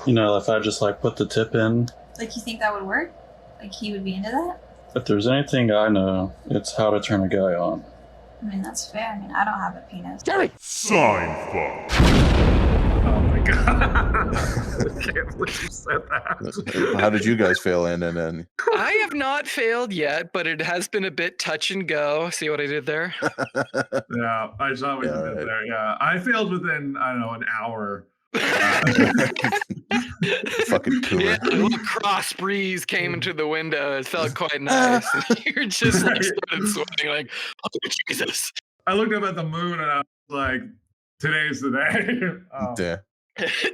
You know, if I just like put the tip in. Like, you think that would work? Like, he would be into that? If there's anything I know, it's how to turn a guy on. I mean, that's fair. I mean, I don't have a penis. Seinfuck. Oh my god. I can't believe you said that. How did you guys fail NNN? I have not failed yet, but it has been a bit touch and go. See what I did there? Yeah, I saw what you did there. Yeah, I failed within, I don't know, an hour. Fucking cooler. Yeah, a little cross breeze came into the window. It felt quite nice. You're just like started sweating, like, oh Jesus. I looked up at the moon and I was like, today's the day. Yeah.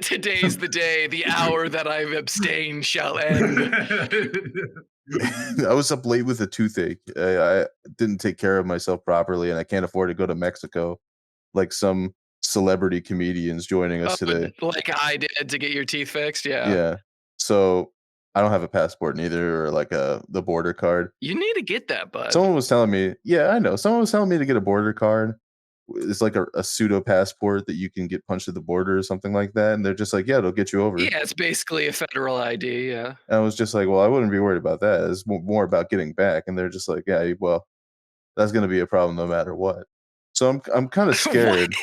Today's the day, the hour that I've abstained shall end. I was up late with a toothache. I didn't take care of myself properly, and I can't afford to go to Mexico like some celebrity comedians joining us today. Like I did to get your teeth fixed, yeah. Yeah. So I don't have a passport neither, or like the border card. You need to get that, bud. Someone was telling me, yeah, I know. Someone was telling me to get a border card. It's like a pseudo passport that you can get punched at the border or something like that. And they're just like, yeah, it'll get you over. Yeah, it's basically a federal ID, yeah. And I was just like, well, I wouldn't be worried about that. It's more about getting back. And they're just like, yeah, well, that's going to be a problem no matter what. So I'm kind of scared.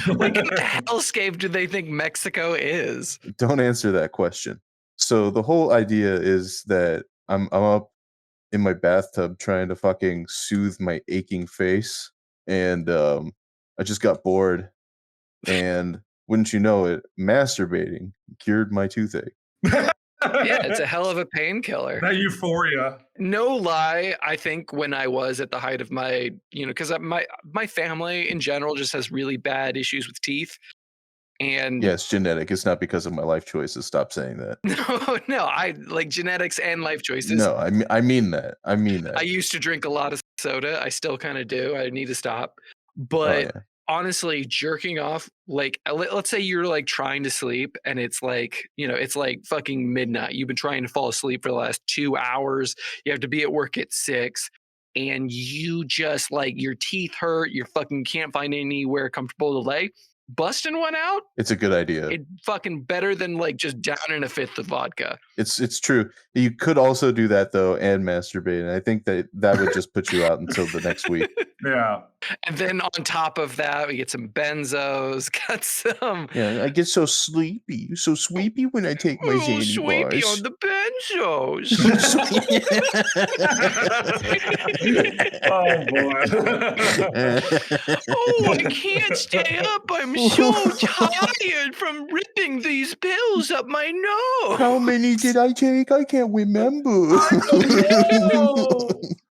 What kind of hellscape do they think Mexico is? Don't answer that question. So the whole idea is that I'm up in my bathtub trying to fucking soothe my aching face, and I just got bored, and wouldn't you know it, masturbating cured my toothache. Yeah, it's a hell of a painkiller. That euphoria. No lie, I think when I was at the height of my, because my family in general just has really bad issues with teeth. And yeah, it's genetic. It's not because of my life choices. Stop saying that. No, I like genetics and life choices. No, I mean that. I mean that. I used to drink a lot of soda. I still kind of do. I need to stop. But honestly, jerking off, like, let's say you're like trying to sleep and it's like, it's like fucking midnight. You've been trying to fall asleep for the last 2 hours. You have to be at work at 6. And you just like, your teeth hurt. You fucking can't find anywhere comfortable to lay. Busting one out, it's a good idea. It fucking better than like just downing a fifth of vodka. It's true. You could also do that though and masturbate, and I think that would just put you out until the next week. Yeah. And then on top of that, we get some benzos, got some. Yeah, I get so sleepy when I take my Xanny sleepy bars. on the benzos. Oh boy. Oh, I can't stay up. I'm so tired from ripping these pills up my nose. How many did I take? I can't remember.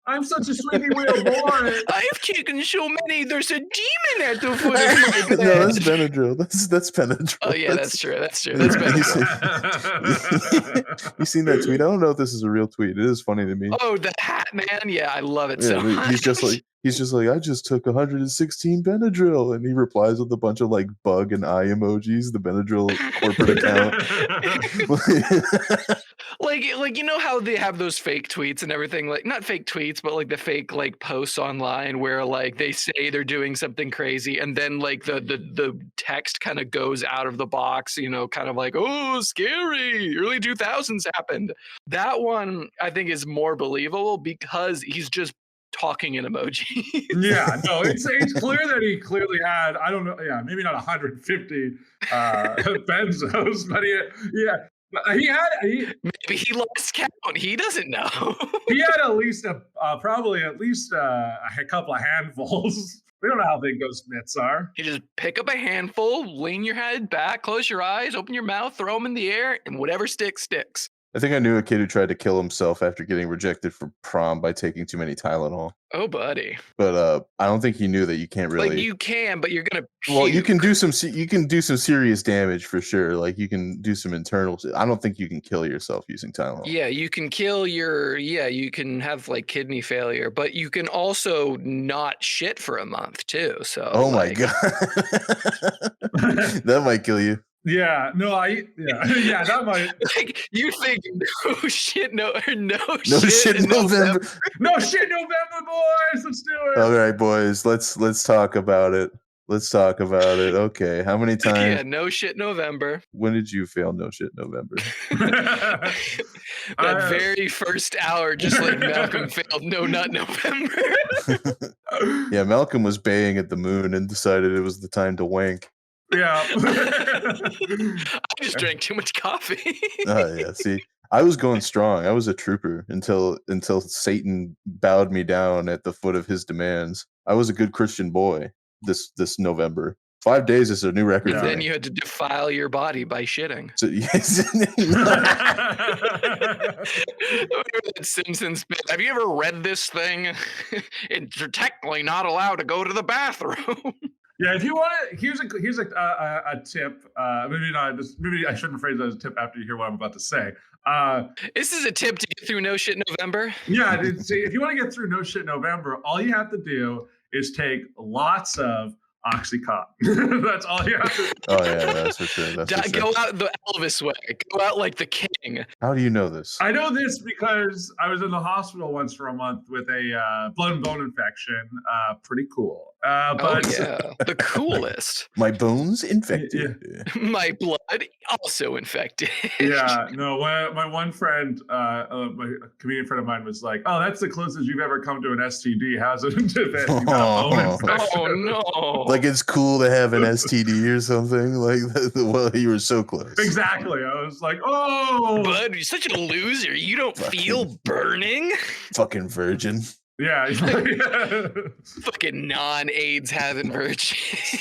I'm such a sleepy wheel boy. I've taken so many. There's a demon at the foot of my bed. No, that's Benadryl. That's Benadryl. Oh yeah, that's true. That's Benadryl. You seen that tweet? I don't know if this is a real tweet. It is funny to me. Oh, the hat man. Yeah, I love it so much. He's just like, I just took 116 Benadryl, and he replies with a bunch of like bug and eye emojis. The Benadryl corporate account. like how they have those fake tweets and everything, like not fake tweets, but like the fake like posts online where like they say they're doing something crazy and then like the text kind of goes out of the box, kind of like, oh, scary, early 2000s happened. That one I think is more believable because he's just talking in emojis. Yeah, no, it's clear that he clearly had, I don't know, maybe not 150 benzos, but maybe he lost count. He doesn't know. He had at least probably a couple of handfuls. We don't know how big those mitts are. You just pick up a handful, lean your head back, close your eyes, open your mouth, throw them in the air, and whatever sticks, sticks. I think I knew a kid who tried to kill himself after getting rejected for prom by taking too many Tylenol. Oh, buddy. But I don't think he knew that you can't really. Like you can, but you're gonna puke. Well, you can do some serious damage for sure. Like you can do some internal. I don't think you can kill yourself using Tylenol. Yeah, you can kill you can have like kidney failure, but you can also not shit for a month too. So. Oh my god, that might kill you. Yeah, no, that might. Like you think no shit November. No shit November, boys. Let's do it. All right, boys. Let's talk about it. Let's talk about it. Okay, how many times? Yeah, no shit November. When did you fail no shit November? That very first hour, just like Malcolm failed no nut November. Yeah, Malcolm was baying at the moon and decided it was the time to wank. Yeah. I just drank too much coffee. Oh yeah, see, I was going strong. I was a trooper until Satan bowed me down at the foot of his demands. I was a good Christian boy this November. 5 days is a new record. And for then me. you had to defile your body by shitting. So, yes. Remember that Simpsons bit? Have you ever read this thing? You're technically not allowed to go to the bathroom. Yeah, if you want to, here's a tip. Maybe I shouldn't phrase that as a tip after you hear what I'm about to say. This is a tip to get through No Shit November. Yeah, see, if you want to get through No Shit November, all you have to do is take lots of Oxycontin. That's all you have to do. Oh yeah, that's for sure. Go out the Elvis way. Go out like the king. How do you know this? I know this because I was in the hospital once for a month with a blood and bone infection. Pretty cool. But the coolest. My bones infected. Yeah. My blood also infected. Yeah, no. My one friend, a comedian friend of mine, was like, "Oh, that's the closest you've ever come to an STD. How's it?" You got a bone infection. Oh no! Like it's cool to have an STD or something. Like, well, you were so close. Exactly. I was like, "Oh, Bud, you're such a loser. You don't feel burning." Fucking virgin. Yeah. Fucking non-AIDS having virgin.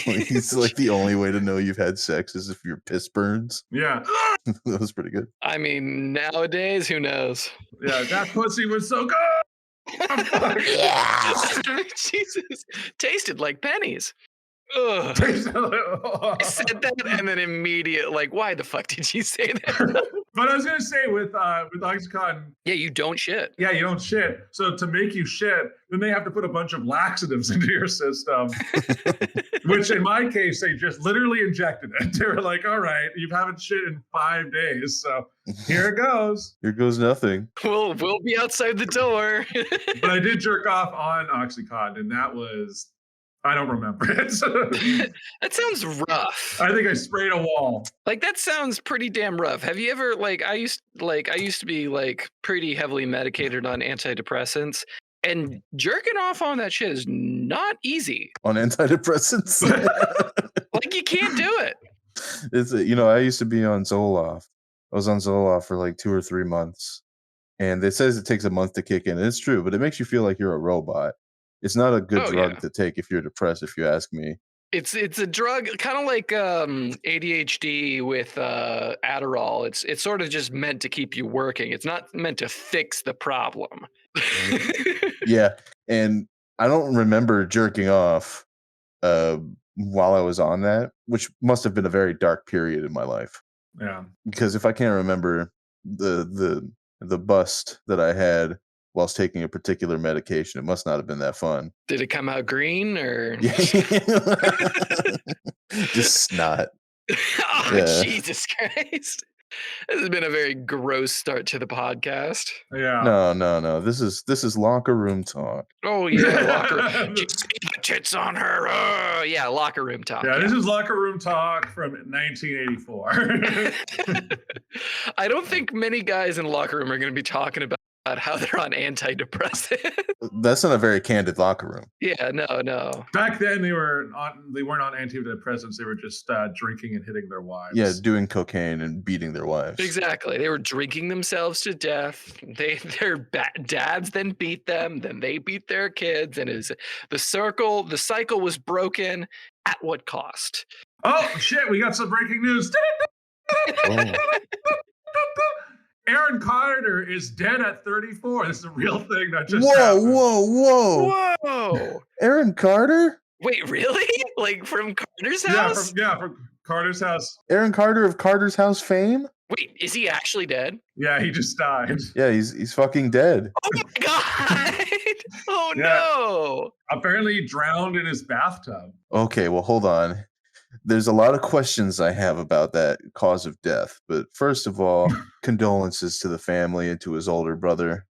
It's like the only way to know you've had sex is if your piss burns. Yeah. That was pretty good. I mean, nowadays, who knows? Yeah, that pussy was so good. Yeah. Jesus, tasted like pennies. Ugh. I said that and then immediate, like, why the fuck did you say that? But I was gonna say with Oxycontin, yeah, you don't shit. Yeah, you don't shit. So to make you shit, then they have to put a bunch of laxatives into your system. Which in my case, they just literally injected it. They were like, "All right, you haven't shit in 5 days, so here it goes." Here goes nothing. We'll be outside the door. But I did jerk off on Oxycontin, and that was. I don't remember it. That sounds rough. I think I sprayed a wall. Like that sounds pretty damn rough. Have you ever I used to be like pretty heavily medicated on antidepressants, and jerking off on that shit is not easy. On antidepressants? Like you can't do it. It's I used to be on Zoloft. I was on Zoloft for like 2 or 3 months, and it says it takes a month to kick in. And it's true, but it makes you feel like you're a robot. It's not a good drug to take if you're depressed, if you ask me. It's a drug kind of like ADHD with Adderall. It's sort of just meant to keep you working. It's not meant to fix the problem. Yeah, and I don't remember jerking off while I was on that, which must have been a very dark period in my life. Yeah, because if I can't remember the bust that I had whilst taking a particular medication, it must not have been that fun. Did it come out green or just snot? Oh, yeah. Jesus Christ. This has been a very gross start to the podcast. Yeah. No. This is locker room talk. Oh yeah, locker room. Did you see the tits on her? Oh yeah, locker room talk. Yeah, this is locker room talk from 1984. I don't think many guys in the locker room are going to be talking about how they're on antidepressants. That's not a very candid locker room. Yeah, no. Back then they weren't on antidepressants. They were just drinking and hitting their wives. Yeah, doing cocaine and beating their wives. Exactly. They were drinking themselves to death. Their dads then beat them. Then they beat their kids. And the cycle was broken. At what cost? Oh shit! We got some breaking news. Oh. Aaron Carter is dead at 34. This is a real thing that just happened. Whoa! Aaron Carter? Wait, really? Like from Carter's house? From Carter's house. Aaron Carter of Carter's House fame? Wait, is he actually dead? Yeah, he just died. Yeah, he's fucking dead. Oh my god! Oh yeah. No! Apparently he drowned in his bathtub. Okay, well hold on. There's a lot of questions I have about that cause of death. But first of all, condolences to the family and to his older brother.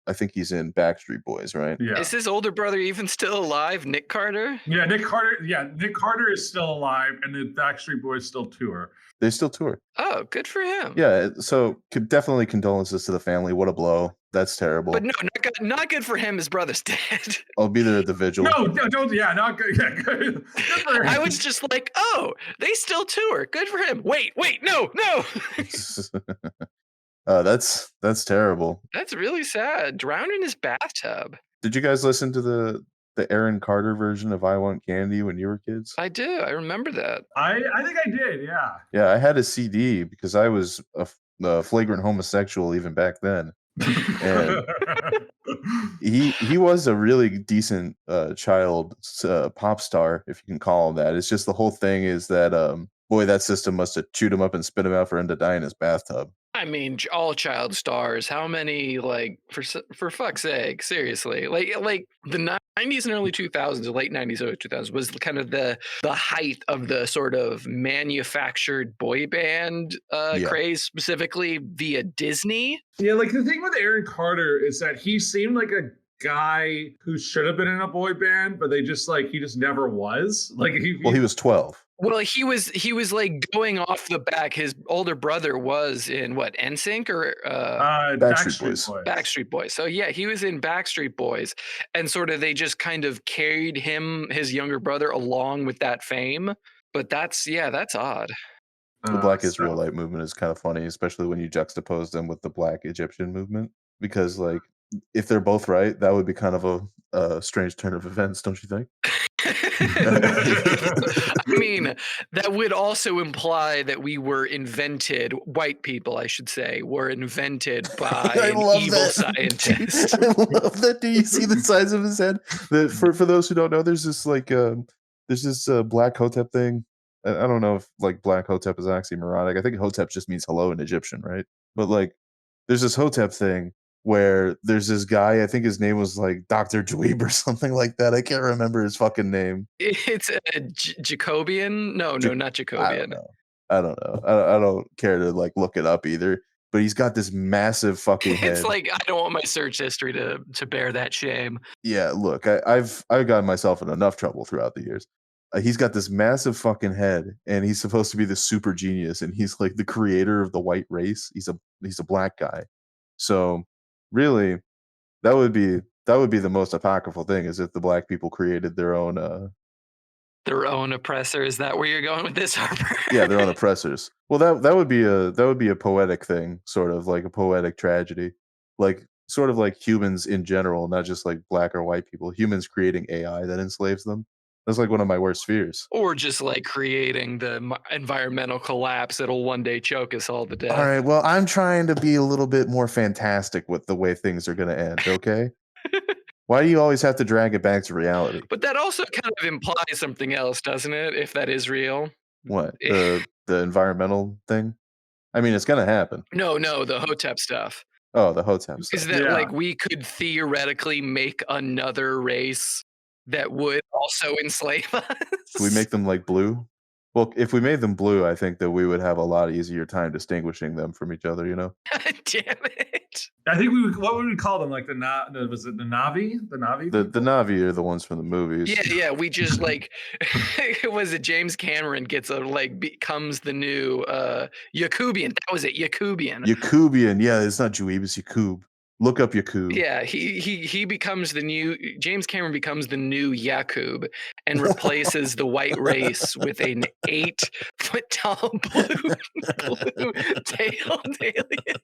I think he's in Backstreet Boys, right? Yeah. Is his older brother even still alive, Nick Carter? Yeah, Nick Carter. Yeah, Nick Carter is still alive, and the Backstreet Boys still tour. They still tour. Oh, good for him. Yeah, so definitely condolences to the family. What a blow. That's terrible. But no, not good for him. His brother's dead. I'll be there at the vigil. No, don't. Yeah, not good. Yeah, good for him. I was just like, oh, they still tour. Good for him. Wait, no. That's terrible. That's really sad. Drowned in his bathtub. Did you guys listen to the Aaron Carter version of I Want Candy when you were kids? I do. I remember that. I think I did. Yeah. Yeah, I had a CD because I was a flagrant homosexual even back then. And he was a really decent child pop star, if you can call him that. It's just the whole thing is that boy, that system must have chewed him up and spit him out for him to die in his bathtub. I mean, all child stars. How many? Like, for fuck's sake, seriously. Like the 90s and early 2000s, the late 90s, early 2000s was kind of the height of the sort of manufactured boy band craze, specifically via Disney. Yeah, like the thing with Aaron Carter is that he seemed like a guy who should have been in a boy band, but he just never was. Like he was 12. Well, he was like going off the back. His older brother was in what, NSYNC or Backstreet Boys. Backstreet Boys. So yeah, he was in Backstreet Boys, and sort of they just kind of carried his younger brother along with that fame. But that's odd. The Black Israelite movement is kind of funny, especially when you juxtapose them with the Black Egyptian movement, because like if they're both right, that would be kind of a strange turn of events, don't you think? I mean, that would also imply that we were invented, white people, I should say, were invented by an evil scientist. I love that. Do you see the size of his head? For those who don't know, there's this Black Hotep thing. I don't know if like Black Hotep is oxymoronic. I think Hotep just means hello in Egyptian, right? But like, there's this Hotep thing where there's this guy, I think his name was like Dr. Dweeb or something like that. I can't remember his fucking name. It's a Jacobian? No, not Jacobian. I don't know. I don't care to like look it up either. But he's got this massive fucking head. It's like I don't want my search history to bear that shame. Yeah, look, I've gotten myself in enough trouble throughout the years. He's got this massive fucking head, and he's supposed to be the super genius, and he's like the creator of the white race. He's a black guy. So really, that would be the most apocryphal thing, is if the black people created their own oppressor. Is that where you're going with this, Harper? Yeah, their own oppressors. Well, that would be a poetic thing, sort of like a poetic tragedy, like sort of like humans in general, not just like black or white people. Humans creating AI that enslaves them. That's like one of my worst fears. Or just like creating the environmental collapse that'll one day choke us all to death. All right, well, I'm trying to be a little bit more fantastic with the way things are going to end, okay? Why do you always have to drag it back to reality? But that also kind of implies something else, doesn't it? If that is real. What? The environmental thing? I mean, it's going to happen. No, the Hotep stuff. Oh, the Hotep stuff. Is that like we could theoretically make another race that would also enslave us? Could we make them like blue? Well, if we made them blue, I think that we would have a lot easier time distinguishing them from each other, you know? Damn it. I think what would we call them? Like was it the Navi? The Navi? The Navi are the ones from the movies. Yeah. We just like, was it James Cameron becomes the new Yakubian. That was it, Yakubian. Yakubian, yeah, it's not Juib, it's Yakub. Look up Yakub. Yeah, he becomes the new James Cameron becomes the new Yakub and replaces the white race with an 8-foot tall blue tailed alien.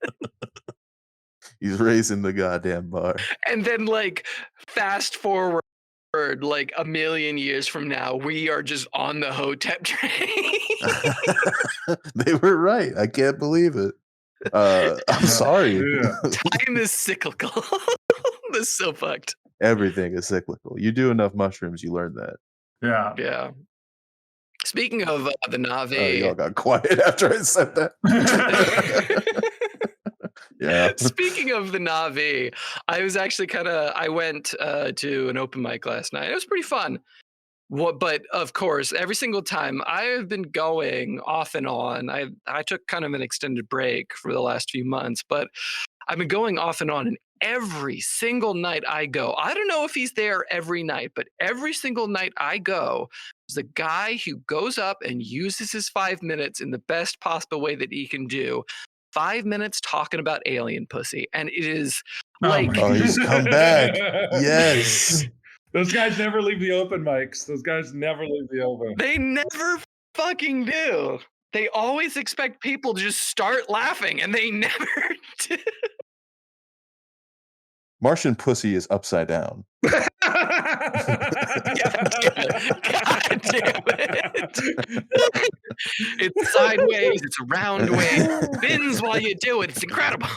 He's raising the goddamn bar. And then like fast forward like a million years from now, we are just on the Hotep train. They were right. I can't believe it. I'm sorry. Yeah. Time is cyclical. That's so fucked. Everything is cyclical. You do enough mushrooms, you learn that. Yeah. Speaking of the Navi, y'all got quiet after I said that. Yeah. Speaking of the Navi, I was actually I went to an open mic last night. It was pretty fun. But of course, every single time I have been going off and on. I took kind of an extended break for the last few months, but I've been going off and on. And every single night I go, I don't know if he's there every night, but every single night I go, there's a guy who goes up and uses his 5 minutes in the best possible way that he can do. 5 minutes talking about alien pussy. And it is like, Oh, he's come back. Yes. Those guys never leave the open mics. Those guys never leave the open. they never fucking do. They always expect people to just start laughing, and they never do. Martian pussy is upside down. God damn it. It's sideways, it's round way, spins while you do it. It's incredible.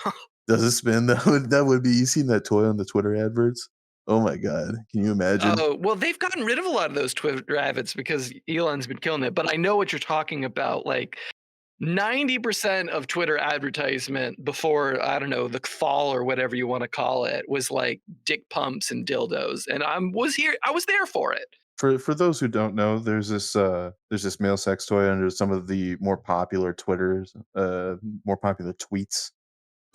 Does it spin? That would be. You seen that toy on the Twitter adverts? Oh my god! Can you imagine? Oh, well, they've gotten rid of a lot of those Twitter adverts because Elon's been killing it. But I know what you're talking about. Like 90% of Twitter advertisement before, I don't know, the fall or whatever you want to call it, was like dick pumps and dildos. And I was there for it. For those who don't know, there's this male sex toy under some of the more popular more popular tweets,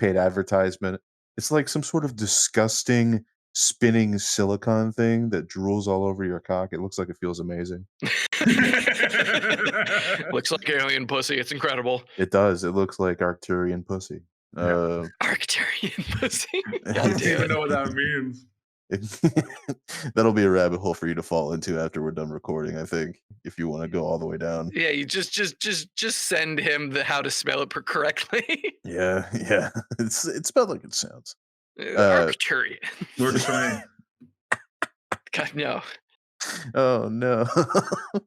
paid advertisement. It's like some sort of disgusting spinning silicone thing that drools all over your cock. It looks like it feels amazing. Looks like alien pussy. It's incredible. It does. It looks like Arcturian pussy. Arcturian pussy. I don't even know what that means. That'll be a rabbit hole for you to fall into after we're done recording, I think, if you want to go all the way down. Yeah, you just send him the how to spell it correctly. Yeah. It's spelled like it sounds. Arcturian. We're trying. God, no. Oh no.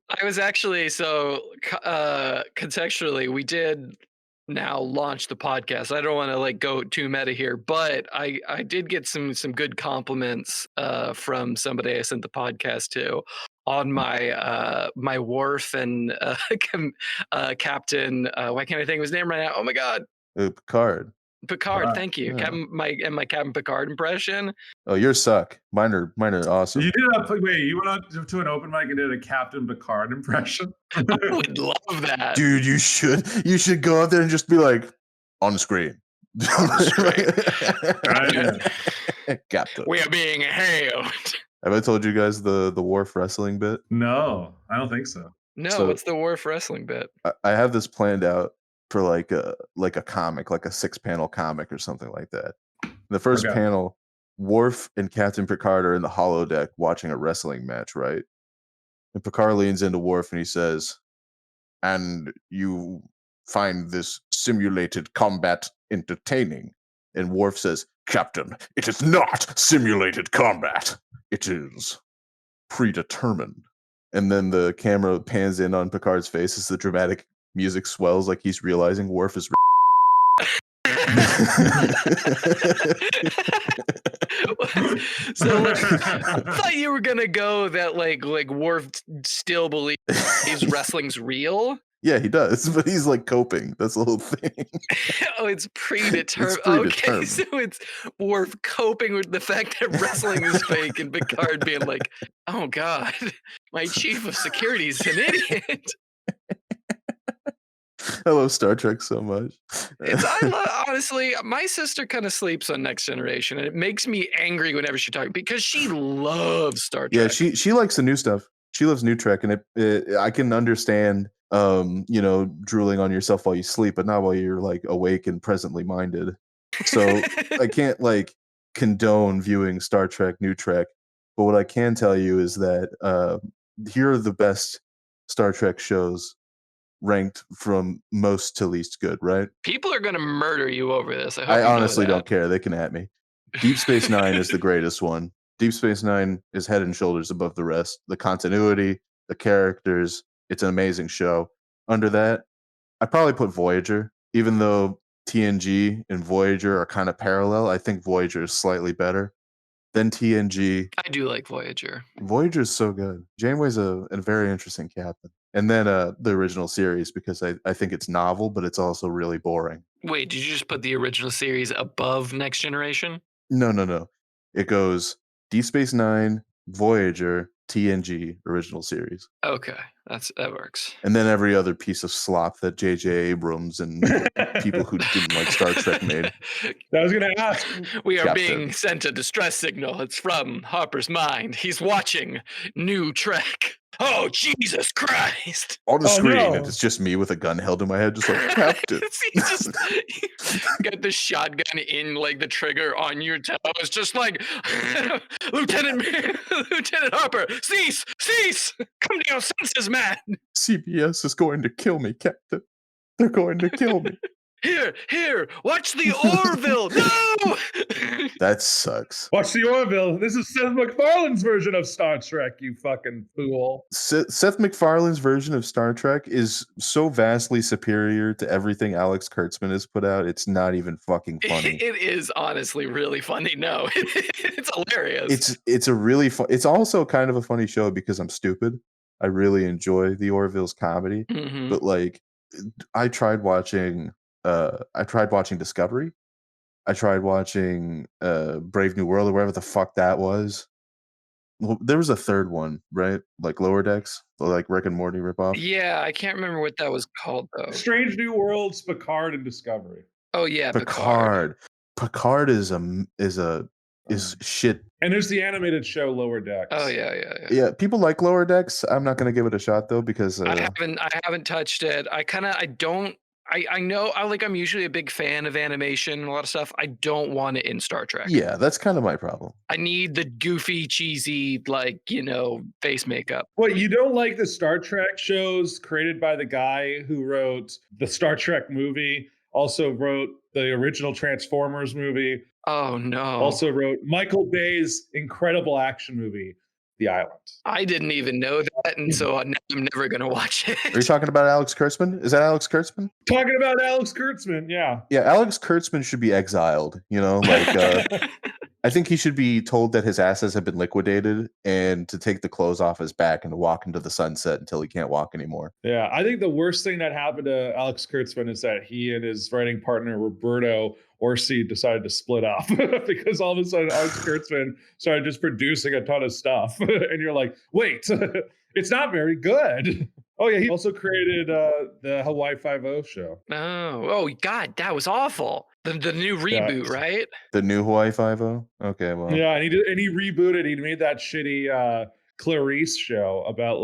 I was actually contextually, we did now launch the podcast. I don't want to like go too meta here, but I did get some good compliments from somebody I sent the podcast to on my my Worf and Captain. Why can't I think of his name right now? Oh my god, Picard. Picard. Thank you, Yeah. my Captain Picard impression. Oh, yours suck. Mine are awesome. You did you went out to an open mic and did a Captain Picard impression? I would love that. Dude, you should go out there and just be like, on screen. Captain. We are being hailed. Have I told you guys the Worf wrestling bit? No, I don't think so. No, So- what's the Worf wrestling bit? I have this planned out for like a comic, like a 6-panel comic or something like that. The first Okay. panel, Worf and Captain Picard are in the holodeck watching a wrestling match, right? And Picard leans into Worf and he says, "And you find this simulated combat entertaining?" And Worf says, "Captain, it is not simulated combat. It is predetermined." And then the camera pans in on Picard's face as the dramatic music swells, like he's realizing Worf is. So I thought you were gonna go that like Worf still believes wrestling's real. Yeah, he does, but he's like coping. That's the whole thing. Oh, it's predetermined. It's Okay, predetermined. so it's Worf coping with the fact that wrestling is fake, and Picard being like, "Oh God, my chief of security is an idiot." I love Star Trek so much. Honestly, my sister kind of sleeps on Next Generation, and it makes me angry whenever she talks because she loves Star Trek. Yeah, she likes the new stuff. She loves new Trek, and it I can understand, drooling on yourself while you sleep, but not while you're like awake and presently minded. So I can't like condone viewing Star Trek, new Trek, but what I can tell you is that here are the best Star Trek shows ranked from most to least good, right? People are going to murder you over this. I, hope I you know honestly that. don't care. They can at me. Deep Space Nine is the greatest one. Deep Space Nine is head and shoulders above the rest. The continuity, the characters, it's an amazing show. Under that, I probably put Voyager, even though TNG and Voyager are kind of parallel. I think Voyager is slightly better than TNG. I do like Voyager. Voyager is so good. Janeway's a very interesting captain. And then the original series, because I think it's novel, but it's also really boring. Wait, did you just put the original series above Next Generation? No. It goes Deep Space Nine, Voyager, TNG original series. Okay, that works. And then every other piece of slop that J.J. Abrams and people who didn't like Star Trek made. I was going to ask. We are Captain. being sent a distress signal. It's from Harper's mind. He's watching new Trek. Oh, Jesus Christ. On the Oh, screen, no. and it's just me with a gun held to my head, just like, Captain. He just got the shotgun in like the trigger on your toe. It's just like, Lieutenant Harper, cease, come to your senses, man. CBS is going to kill me, Captain. They're going to kill me. Here, watch the Orville. No! That sucks. Watch the Orville. This is Seth MacFarlane's version of Star Trek, you fucking fool. Seth MacFarlane's version of Star Trek is so vastly superior to everything Alex Kurtzman has put out. It's not even fucking funny. It is honestly really funny. No, it's hilarious. It's a really fun. It's also kind of a funny show because I'm stupid. I really enjoy the Orville's comedy, Mhm. but like, I tried watching Discovery. I tried watching Brave New World or whatever the fuck that was. Well, there was a third one, right? Like Lower Decks, like Rick and Morty ripoff. Yeah, I can't remember what that was called though. Strange New Worlds, Picard, and Discovery. Oh yeah, Picard. Picard is shit. And there's the animated show Lower Decks. Oh yeah. Yeah, people like Lower Decks. I'm not gonna give it a shot though because I haven't touched it. I know I'm usually a big fan of animation and a lot of stuff. I don't want it in Star Trek. yeah, that's kind of my problem. I need the goofy, cheesy, face makeup. What, you don't like the Star Trek shows created by the guy who wrote the Star Trek movie, also wrote the original Transformers movie, Oh no. also wrote Michael Bay's incredible action movie, The Island. I didn't even know that, and so I'm never gonna watch it. Are you talking about Alex Kurtzman? Is that Alex Kurtzman? Talking about Alex Kurtzman, yeah. Yeah, Alex Kurtzman should be exiled. I think he should be told that his assets have been liquidated and to take the clothes off his back and to walk into the sunset until he can't walk anymore. Yeah, I think the worst thing that happened to Alex Kurtzman is that he and his writing partner Roberto Orsi decided to split up because all of a sudden Alex Kurtzman started just producing a ton of stuff, and you're like, wait, it's not very good. Oh yeah, he also created the Hawaii Five-0 show. Oh God, that was awful. The new reboot, right? The new Hawaii Five-0? Okay, well. Yeah, and he rebooted. He made that shitty Clarice show about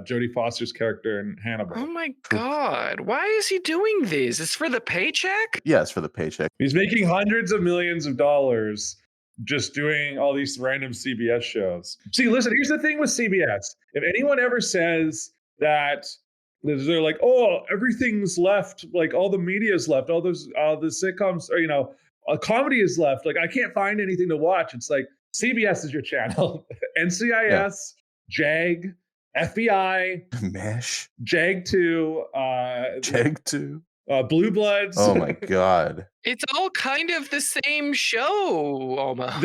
Jodie Foster's character in Hannibal. Oh my God, why is he doing this? It's for the paycheck? Yeah, it's for the paycheck. He's making hundreds of millions of dollars just doing all these random CBS shows. See, listen, here's the thing with CBS. If anyone ever says that they're like, oh, everything's left, like all the media's left, all the sitcoms, or comedy is left, like I can't find anything to watch. It's like CBS is your channel. NCIS, JAG, FBI, MASH, JAG 2, JAG 2, Blue Bloods. Oh my God. It's all kind of the same show almost.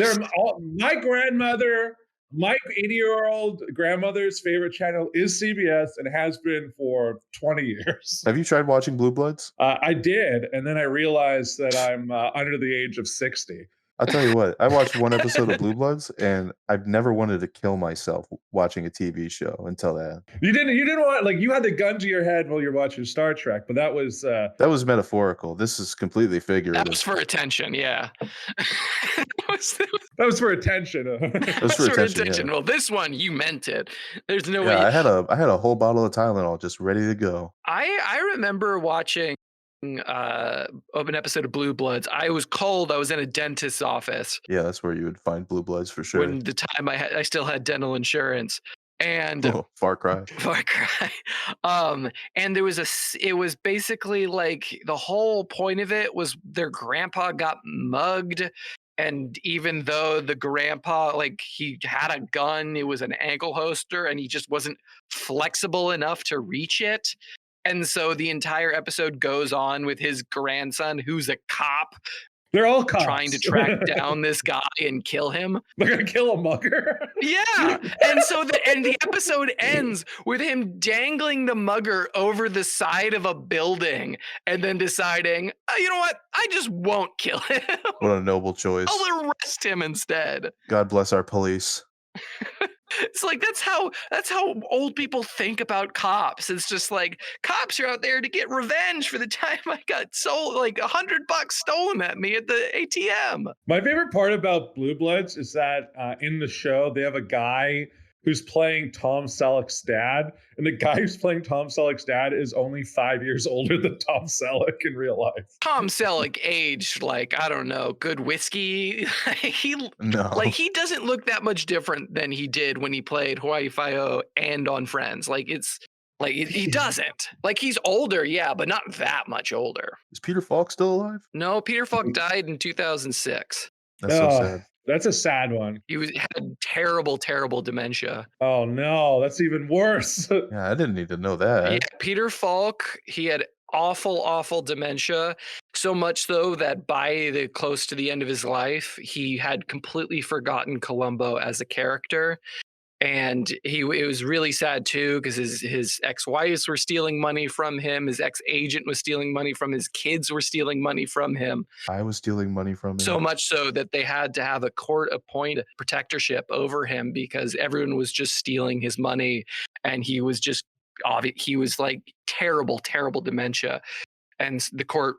My grandmother, my 80-year-old grandmother's favorite channel is CBS and has been for 20 years. Have you tried watching Blue Bloods? I did, and then I realized that I'm under the age of 60. I'll tell you what, I watched one episode of Blue Bloods and I've never wanted to kill myself watching a TV show until that. You didn't want, you had the gun to your head while you're watching Star Trek, but that was metaphorical. This is completely figurative. That was for attention, yeah. That was for attention. That was for attention. Yeah. Well, this one you meant it. There's no way. I had a whole bottle of Tylenol just ready to go. I remember watching an episode of Blue Bloods. I was cold. I was in a dentist's office. Yeah, that's where you would find Blue Bloods for sure. When the time I still had dental insurance. And Far Cry. And there was it was basically like the whole point of it was their grandpa got mugged. And even though the grandpa, he had a gun, it was an ankle holster, and he just wasn't flexible enough to reach it. And so the entire episode goes on with his grandson, who's a cop. They're all cops. Trying to track down this guy and kill him. They're going to kill a mugger? Yeah. And so the episode ends with him dangling the mugger over the side of a building and then deciding, you know what? I just won't kill him. What a noble choice. I'll arrest him instead. God bless our police. It's like that's how old people think about cops. It's just like cops are out there to get revenge for the time I got sold like $100 stolen at me at the ATM. My favorite part about Blue Bloods is that in the show they have a guy who's playing Tom Selleck's dad, and the guy who's playing Tom Selleck's dad is only 5 years older than Tom Selleck in real life. Tom Selleck aged like, I don't know, good whiskey. he doesn't look that much different than he did when he played Hawaii Five-0 and on Friends. Like he doesn't. Like he's older, yeah, but not that much older. Is Peter Falk still alive? No, Peter Falk died in 2006. That's so sad. That's a sad one. He had terrible, terrible dementia. Oh no, that's even worse. Yeah, I didn't need to know that. Yeah, Peter Falk, he had awful, awful dementia. So much so that by close to the end of his life, he had completely forgotten Columbo as a character. And it was really sad too, because his ex-wives were stealing money from him. His ex-agent was stealing money from his kids were stealing money from him. I was stealing money from him. So much so that they had to have a court appoint protectorship over him because everyone was just stealing his money. And he was like terrible, terrible dementia. And the court,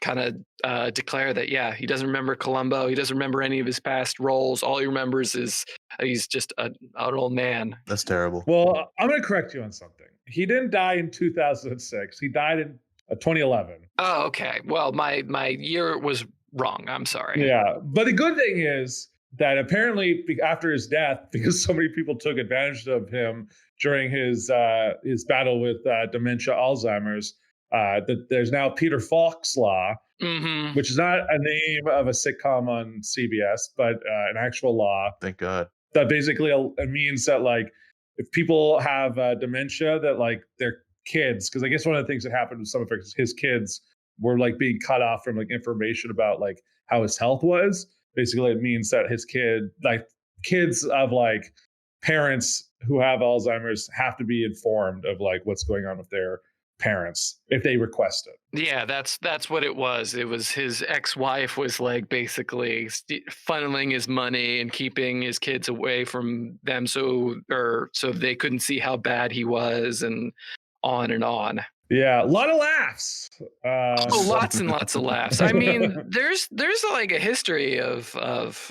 kind of declare that, yeah, he doesn't remember Columbo. He doesn't remember any of his past roles. All he remembers is he's just an old man. That's terrible. Well, I'm going to correct you on something. He didn't die in 2006. He died in 2011. Oh, okay. Well, my year was wrong. I'm sorry. Yeah. But the good thing is that apparently after his death, because so many people took advantage of him during his battle with dementia, Alzheimer's, that there's now Peter Falk's Law, which is not a name of a sitcom on CBS, but an actual law. Thank God. That basically means that like if people have dementia, that like their kids, because I guess one of the things that happened with some of his kids were like being cut off from like information about like how his health was. Basically, it means that his kids of like parents who have Alzheimer's have to be informed of like what's going on with their parents if they request it. Yeah, that's what it was. It was his ex-wife was like basically funneling his money and keeping his kids away from them so they couldn't see how bad he was, and on and on. Yeah, a lot of laughs. Lots and lots of laughs. I mean, there's like a history of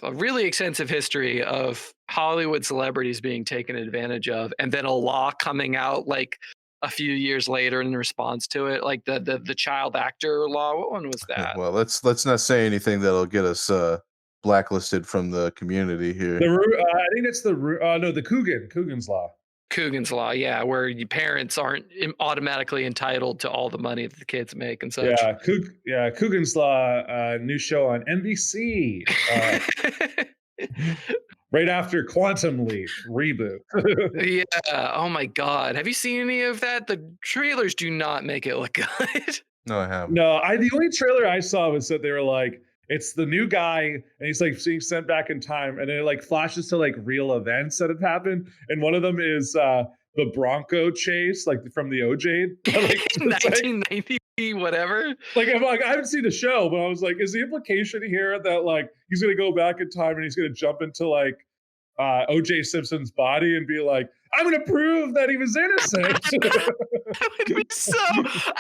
a really extensive history of Hollywood celebrities being taken advantage of, and then a law coming out like a few years later in response to it, like the child actor law. What one was that? Well, let's not say anything that'll get us blacklisted from the community here. I think it's the Coogan's law. Coogan's law, yeah, where your parents aren't automatically entitled to all the money that the kids make and such. Yeah, Coogan's law, new show on NBC. Right after Quantum Leap reboot. Yeah. Oh my God. Have you seen any of that? The trailers do not make it look good. No, I haven't. No, the only trailer I saw was that they were like, it's the new guy and he's like being sent back in time, and then it like flashes to like real events that have happened. And one of them is the Bronco chase, like from the OJ. Like, 1990 whatever. Like I haven't seen the show, but I was like, is the implication here that like he's gonna go back in time and he's gonna jump into like OJ Simpson's body and be like, I'm gonna prove that he was innocent. That would be so,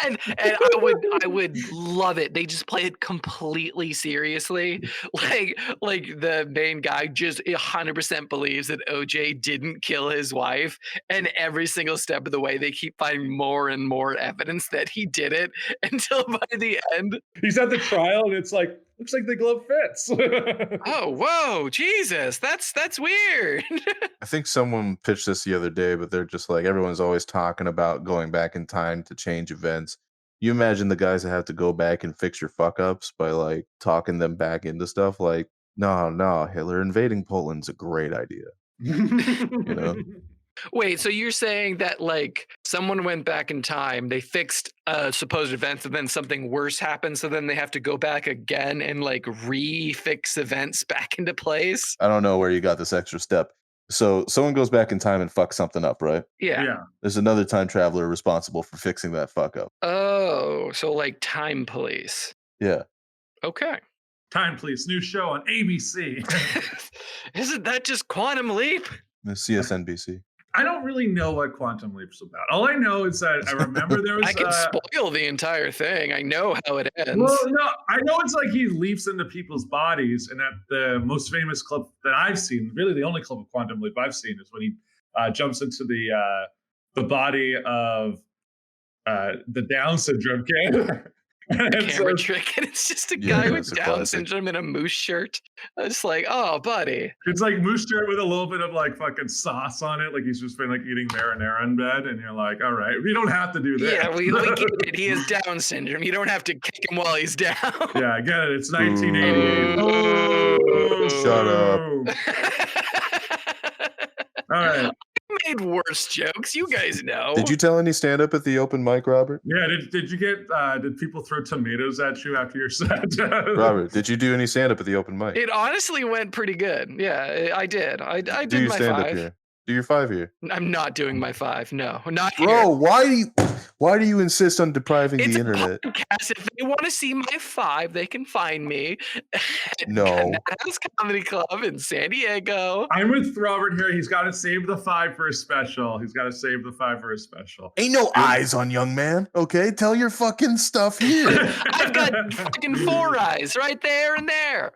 and I would love it. They just play it completely seriously, like the main guy just 100% believes that OJ didn't kill his wife, and every single step of the way they keep finding more and more evidence that he did it, until by the end he's at the trial and it's like, looks like the glove fits. Oh, whoa, Jesus, that's weird. I think someone pitched this the other day, but they're just like, everyone's always talking about going back in time to change events. You imagine the guys that have to go back and fix your fuck ups by like talking them back into stuff. Like, no, Hitler invading Poland's a great idea. You know? Wait, so you're saying that like someone went back in time, they fixed supposed events, and then something worse happened, so then they have to go back again and like re-fix events back into place? I don't know where you got this extra step. So someone goes back in time and fucks something up, right? Yeah. There's another time traveler responsible for fixing that fuck up. Oh, so like time police. Yeah. Okay. Time Police, new show on ABC. Isn't that just Quantum Leap? The CSNBC. I don't really know what Quantum Leap's about. All I know is that I remember there was. I can spoil the entire thing. I know how it ends. Well, no, I know it's like he leaps into people's bodies, and that the most famous clip that I've seen, really the only clip of Quantum Leap I've seen, is when he jumps into the body of the Down syndrome kid. Camera trick, and it's just a guy with Down syndrome in a moose shirt. It's like, oh, buddy. It's like moose shirt with a little bit of like fucking sauce on it, like he's just been like eating marinara in bed, and you're like, all right, you don't have to do that. Yeah, we get it. He has Down syndrome. You don't have to kick him while he's down. Yeah, I get it. It's 1988. Shut up. All right. Made worse jokes, you guys know. Did you tell any stand up at the open mic, Robert? Yeah, did you get did people throw tomatoes at you after your set? Robert, did you do any stand up at the open mic? It honestly went pretty good. Yeah, I did. I did do your my stand 5. up here. Do your 5 here. I'm not doing my 5. No, not Bro, here. why do you insist on depriving It's the internet? a podcast. If they want to see my 5, they can find me at No. House Comedy Club in San Diego. I'm with Robert here. He's got to save the 5 for a special. Ain't no eyes on young man, okay? Tell your fucking stuff here. I've got fucking 4 eyes right there and there.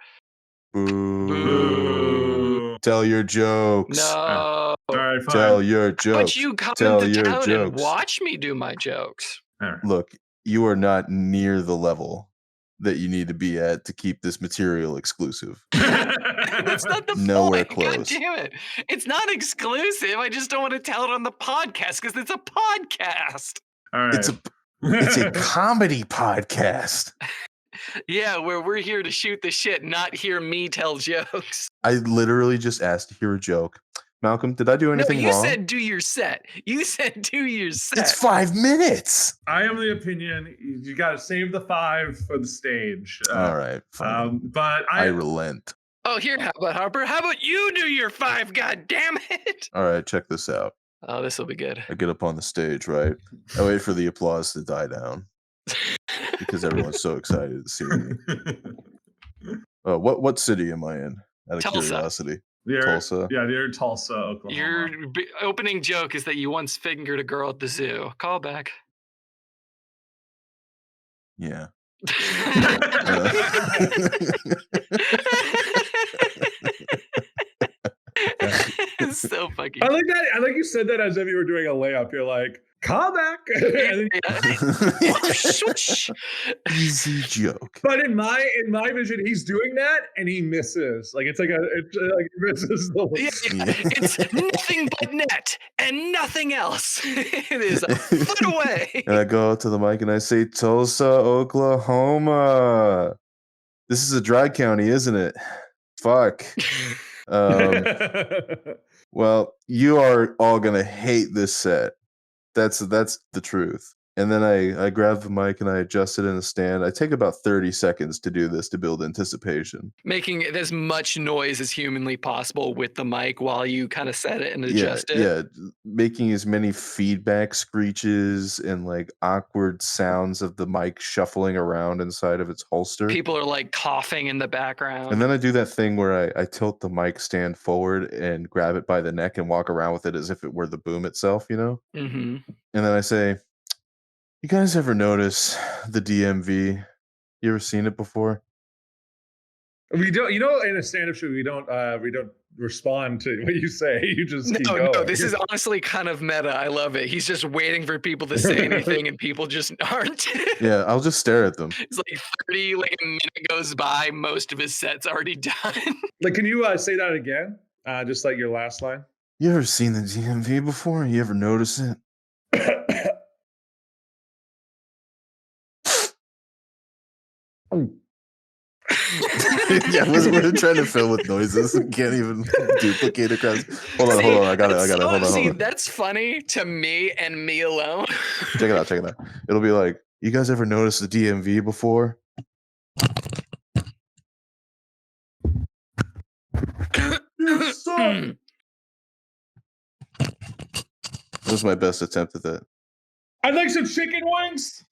Boo. Boo. Tell your jokes. No. All right, fine. Tell your jokes. But you come Tell into your town and jokes. watch me do my jokes. All right. Look, you are not near the level that you need to be at to keep this material exclusive. That's not the Nowhere point. God close. damn it. It's not exclusive. I just don't want to tell it on the podcast because it's a podcast. All right. It's a comedy podcast. Yeah, where we're here to shoot the shit, not hear me tell jokes. I literally just asked to hear a joke. Malcolm, did I do anything no, you wrong? said do your set. You said do your set. It's 5 minutes. I am the opinion you got to save the 5 for the stage. All right, fine. But I relent. Oh, here, how about Harper? How about you do your 5? God damn it! All right, check this out. Oh, this will be good. I get up on the stage, right? I wait for the applause to die down because everyone's so excited to see me. What city am I in? Out of Tulsa. curiosity. Tulsa. Yeah, you're in Tulsa, Oklahoma. Your opening joke is that you once fingered a girl at the zoo. Call back. Yeah. It's so fucking. I like that. I like you said that as if you were doing a layup. You're like, call back. Easy joke. But in my vision, he's doing that and he misses. Like it's like he misses the. It's nothing but net and nothing else. It is a foot away. And I go out to the mic and I say, Tulsa, Oklahoma. This is a dry county, isn't it? Fuck. Well, you are all gonna hate this set. That's the truth. And then I grab the mic and I adjust it in the stand. I take about 30 seconds to do this to build anticipation. Making as much noise as humanly possible with the mic while you kind of set it and adjust it. Yeah, making as many feedback screeches and like awkward sounds of the mic shuffling around inside of its holster. People are like coughing in the background. And then I do that thing where I tilt the mic stand forward and grab it by the neck and walk around with it as if it were the boom itself, you know? Mm-hmm. And then I say, you guys ever notice the DMV? You ever seen it before? We don't, in a stand-up show, we don't respond to what you say. You just keep going. No, this is honestly kind of meta. I love it. He's just waiting for people to say anything and people just aren't. Yeah, I'll just stare at them. It's like a minute goes by. Most of his set's already done. Like, can you say that again? Just like your last line. You ever seen the DMV before? You ever notice it? Yeah, we're trying to fill with noises. We can't even duplicate across. Hold on. I got it. Hold on. That's funny to me and me alone. Check it out. It'll be like, you guys ever noticed the DMV before? That was my best attempt at that. I'd like some chicken wings.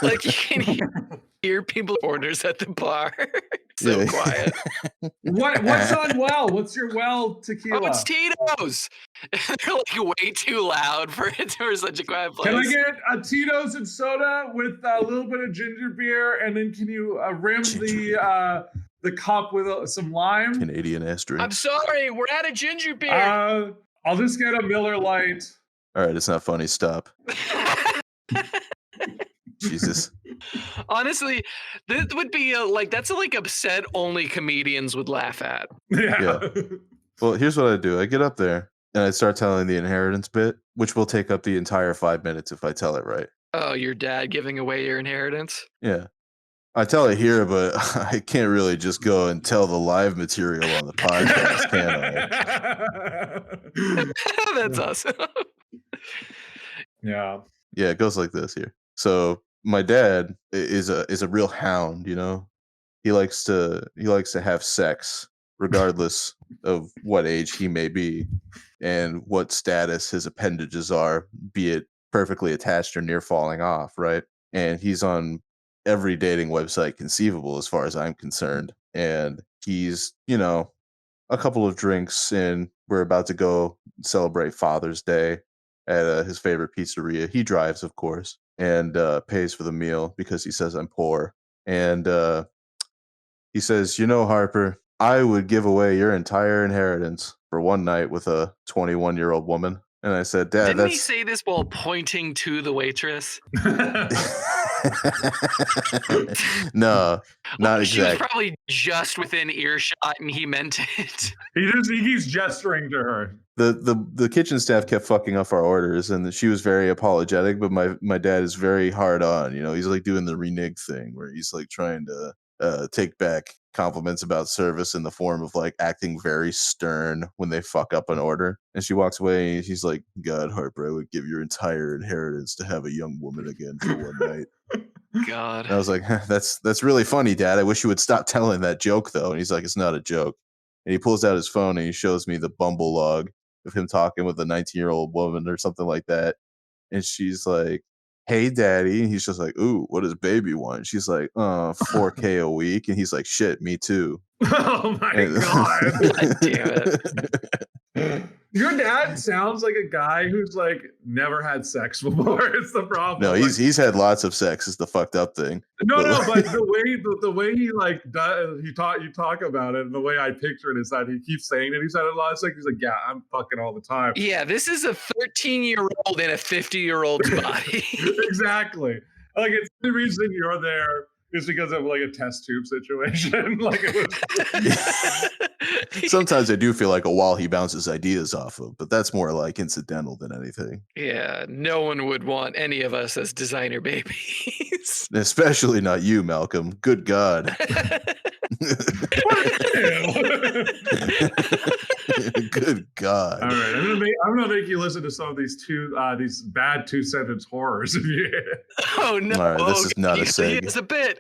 Like you can hear people orders at the bar. So quiet. What's on well? What's your well tequila? Oh, it's Tito's. They're like way too loud for such a quiet place. Can I get a Tito's and soda with a little bit of ginger beer, and then can you rim the cup with some lime? Canadian ass drink. I'm sorry, we're out of ginger beer. I'll just get a Miller Lite. All right, it's not funny. Stop. Jesus. Honestly, this would be that's like upset only comedians would laugh at. Yeah. Well, here's what I do. I get up there and I start telling the inheritance bit, which will take up the entire 5 minutes if I tell it right. Oh, your dad giving away your inheritance? Yeah. I tell it here, but I can't really just go and tell the live material on the podcast, can I? That's awesome. Yeah. Yeah, it goes like this here. So my dad is a real hound, you know. He likes to have sex regardless of what age he may be and what status his appendages are, be it perfectly attached or near falling off, right? And he's on every dating website conceivable as far as I'm concerned. And he's, you know, a couple of drinks in, we're about to go celebrate Father's Day at his favorite pizzeria. He drives, of course, and pays for the meal because he says I'm poor. And he says, you know, Harper, I would give away your entire inheritance for one night with a 21-year-old woman. And I said, Dad, Didn't he say this while pointing to the waitress? No, not exactly. She was probably just within earshot and he meant it. He's gesturing to her. The kitchen staff kept fucking up our orders and she was very apologetic, but my dad is very hard on, you know. He's like doing the renege thing where he's like trying to take back compliments about service in the form of like acting very stern when they fuck up an order. And she walks away and she's like, God, Harper, I would give your entire inheritance to have a young woman again for one night. God. And I was like, that's really funny, Dad. I wish you would stop telling that joke though. And he's like, it's not a joke. And he pulls out his phone and he shows me the Bumble log of him talking with a 19-year-old woman or something like that. And she's like, hey, Daddy. And he's just like, ooh, what does baby want? She's like, $4K a week. And he's like, shit, me too. Oh my God. God damn it. Your dad sounds like a guy who's like never had sex before. It's the problem. No, he's had lots of sex is the fucked up thing. No, but the way he like does, you talk about it, and the way I picture it is that he keeps saying it. He's had a lot of sex. He's like, yeah, I'm fucking all the time. Yeah, this is a 13-year-old in a 50-year-old's body. Exactly. Like it's the reason you're there is because of like a test tube situation. Like it was. Sometimes I do feel like a wall he bounces ideas off of, but that's more like incidental than anything. Yeah, no one would want any of us as designer babies. Especially not you, Malcolm. Good God. Good God. All right, I'm gonna make you listen to some of these bad 2-sentence horrors. Oh no! All right, this is not a seg. He is a bit.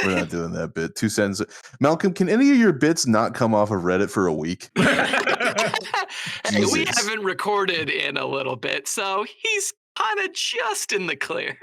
We're not doing that bit. 2 sentences. Malcolm, can any of your bits not come off of Reddit for a week? Hey, we haven't recorded in a little bit, so he's kind of just in the clear.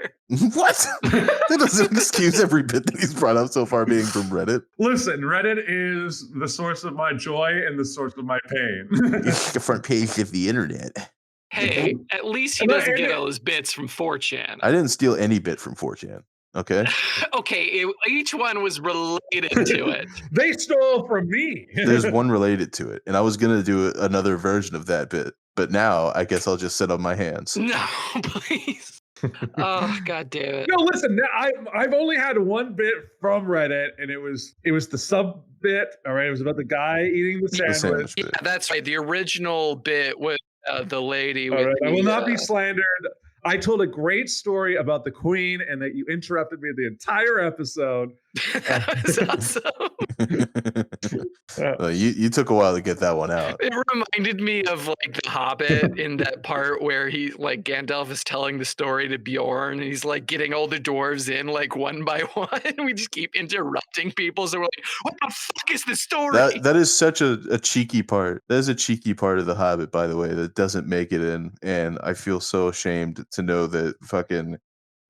What? That doesn't excuse every bit that he's brought up so far being from Reddit. Listen, Reddit is the source of my joy and the source of my pain. It's the front page of the internet. Hey, at least he doesn't get all his bits from 4chan. I didn't steal any bit from 4chan. Okay. Okay, each one was related to it. They stole from me. There's one related to it, and I was gonna do another version of that bit, but now I guess I'll just sit on my hands. No, please. Oh, God damn it. No, listen, I've only had one bit from Reddit, and it was the sub bit. All right, it was about the guy eating the sandwich. Yeah, that's right. The original bit with the lady. All right, I will not be slandered. I told a great story about the Queen, and that you interrupted me the entire episode. That was awesome. You took a while to get that one out. It reminded me of like the Hobbit in that part where he like Gandalf is telling the story to Bjorn, and he's like getting all the dwarves in like one by one. We just keep interrupting people, so we're like, "What the fuck is the story?" That is such a cheeky part. That is a cheeky part of the Hobbit, by the way, that doesn't make it in, and I feel so ashamed to know that fucking.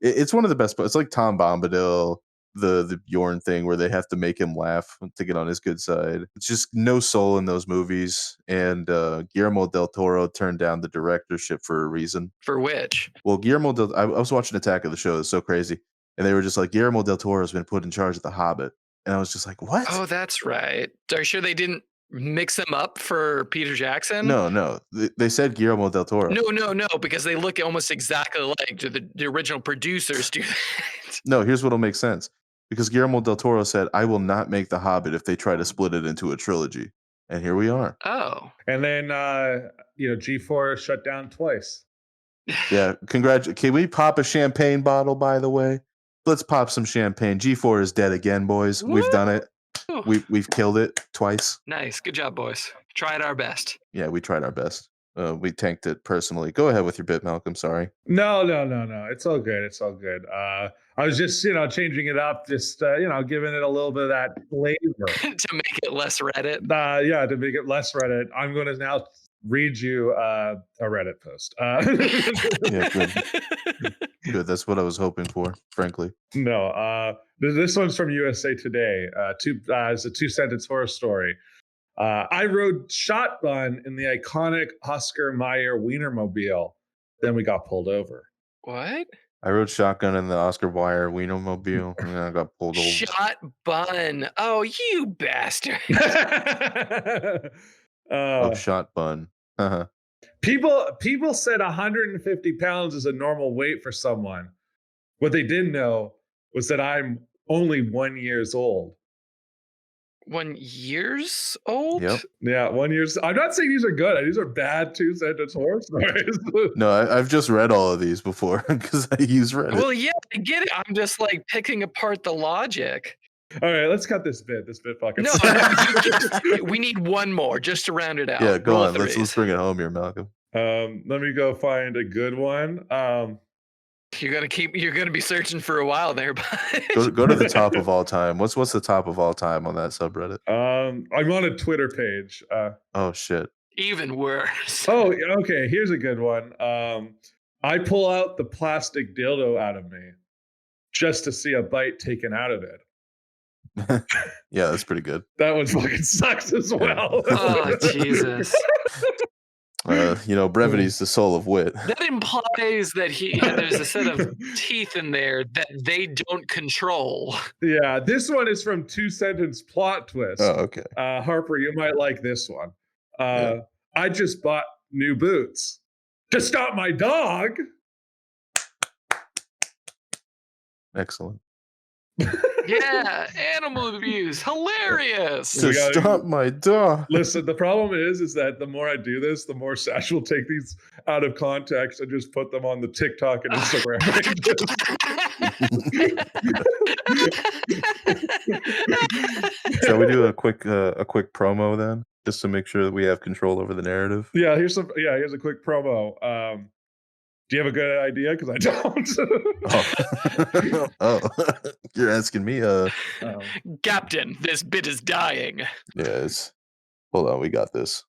It's one of the best parts. It's like Tom Bombadil the Bjorn thing where they have to make him laugh to get on his good side. It's just no soul in those movies. And Guillermo del Toro turned down the directorship for a reason. For which? Well, I was watching Attack of the Show. It's so crazy. And they were just like, Guillermo del Toro has been put in charge of The Hobbit. And I was just like, what? Oh, that's right. Are you sure they didn't mix them up for Peter Jackson? No. They said Guillermo del Toro. No, because they look almost exactly like the original producers do that. No, here's what'll make sense. Because Guillermo del Toro said, I will not make The Hobbit if they try to split it into a trilogy. And here we are. Oh. And then, G4 shut down twice. Yeah, can we pop a champagne bottle, by the way? Let's pop some champagne. G4 is dead again, boys. Woo! We've done it. We've killed it twice. Nice. Good job, boys. Tried our best. Yeah, we tried our best. We tanked it personally. Go ahead with your bit, Malcolm. Sorry. No. It's all good. I was just, changing it up, just, giving it a little bit of that flavor. To make it less Reddit. To make it less Reddit. I'm going to now read you a Reddit post. Yeah, good. That's what I was hoping for, frankly. No, this one's from USA Today. It's a 2-sentence horror story. I rode shotgun in the iconic Oscar Mayer Wienermobile. Then we got pulled over. What? I rode shotgun in the Oscar Mayer Wienermobile, and then I got pulled over. Shot bun. Oh, you bastard. Shot bun. Uh-huh. People said 150 pounds is a normal weight for someone. What they didn't know was that I'm only 1 year old. 1 years old? Yep. Yeah, 1 year. I'm not saying these are good. These are bad 2-sentence horror stories. No, I've just read all of these before because I use Reddit. Well, yeah, I get it. I'm just like picking apart the logic. All right, let's cut this bit. This bit fucking. No, we need one more just to round it out. Yeah, go Roll on. Let's bring it home here, Malcolm. Let me go find a good one. You're gonna be searching for a while there, but go to the top of all time. What's the top of all time on that subreddit? I'm on a Twitter page. Oh shit. Even worse. Oh, okay. Here's a good one. I pull out the plastic dildo out of me just to see a bite taken out of it. Yeah, that's pretty good. That one fucking sucks as well. Oh, Jesus. Brevity is the soul of wit. That implies that there's a set of teeth in there that they don't control. Yeah, this one is from 2-sentence plot twist. Oh, okay. Harper, you might like this one. Yeah. I just bought new boots to stop my dog. Excellent. Yeah, animal abuse, hilarious. To stop my dog. Listen, the problem is that the more I do this, the more Sash will take these out of context and just put them on the TikTok and Instagram pages. Shall we do a quick promo then, just to make sure that we have control over the narrative? Yeah, here's a quick promo. Do you have a good idea? Because I don't. Oh, you're asking me. Captain, this bit is dying. Yes. Hold on, we got this.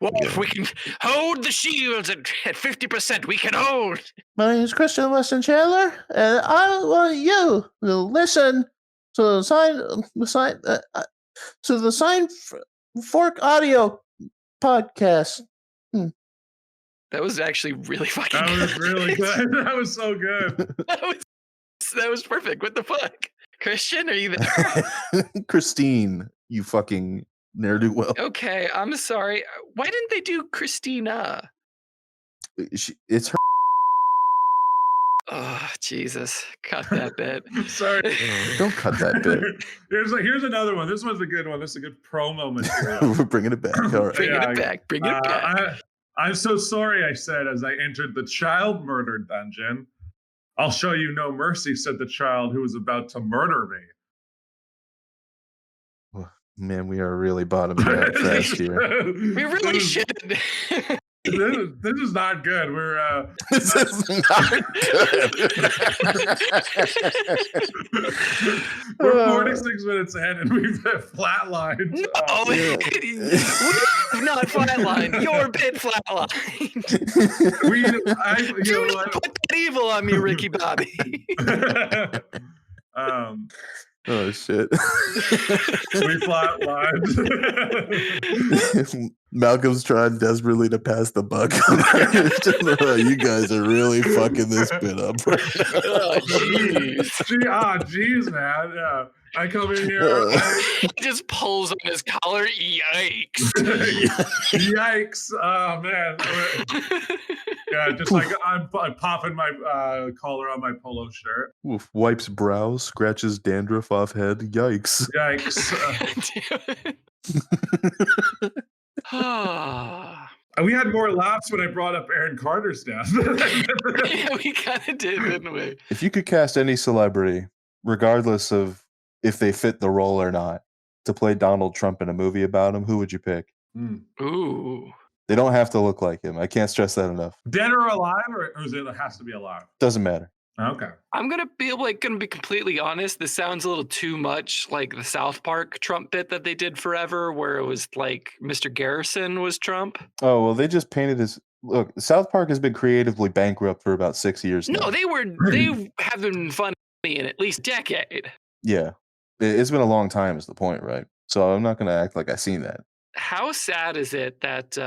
Well, if we can hold the shields at 50%, we can hold. My name is Christian Weston Chandler, and I want you to listen to the Seinfuck audio podcast. That was actually really fucking That good. was really good. That was so good. That was perfect. What the fuck? Christian, are you there? Christine, you fucking ne'er-do-well. Okay, I'm sorry. Why didn't they do Christina? It's her. Oh, Jesus. Cut that bit. Sorry. Don't cut that bit. Here's another one. This one's a good one. This is a good promo material. We're bringing it back. All right. Bringing it back. Bringing it back. I'm so sorry, I said as I entered the child murder dungeon. I'll show you no mercy, said the child who was about to murder me. Man, we are really bottoming out fast here. We really should. This is not good. We're This is not good. we're 46 minutes ahead and we've flatlined. No, we've not flatlined. Your bit flatlined. You Do not put that evil on me, Ricky Bobby. Oh shit. We flatlined. Malcolm's trying desperately to pass the buck. You guys are really fucking this bit up right now. Oh, jeez. Jeez, man. Yeah. I come in here. He just pulls on his collar. Yikes. Yikes. Oh, man. Yeah, just like I'm popping my collar on my polo shirt. Oof, wipes brows, scratches dandruff off head. Yikes. Yikes. We had more laughs when I brought up Aaron Carter's death. Yeah, we kind of did, didn't we? If you could cast any celebrity, regardless of if they fit the role or not, to play Donald Trump in a movie about him, who would you pick? Ooh. They don't have to look like him. I can't stress that enough. Dead or alive, or is it has to be alive? Doesn't matter. Okay. I'm gonna be completely honest. This sounds a little too much like the South Park Trump bit that they did forever, where it was like Mr. Garrison was Trump. Oh well, they just painted his look. South Park has been creatively bankrupt for about 6 years now. No, they have been funny in at least a decade. Yeah, it's been a long time. Is the point, right? So I'm not gonna act like I seen that. How sad is it that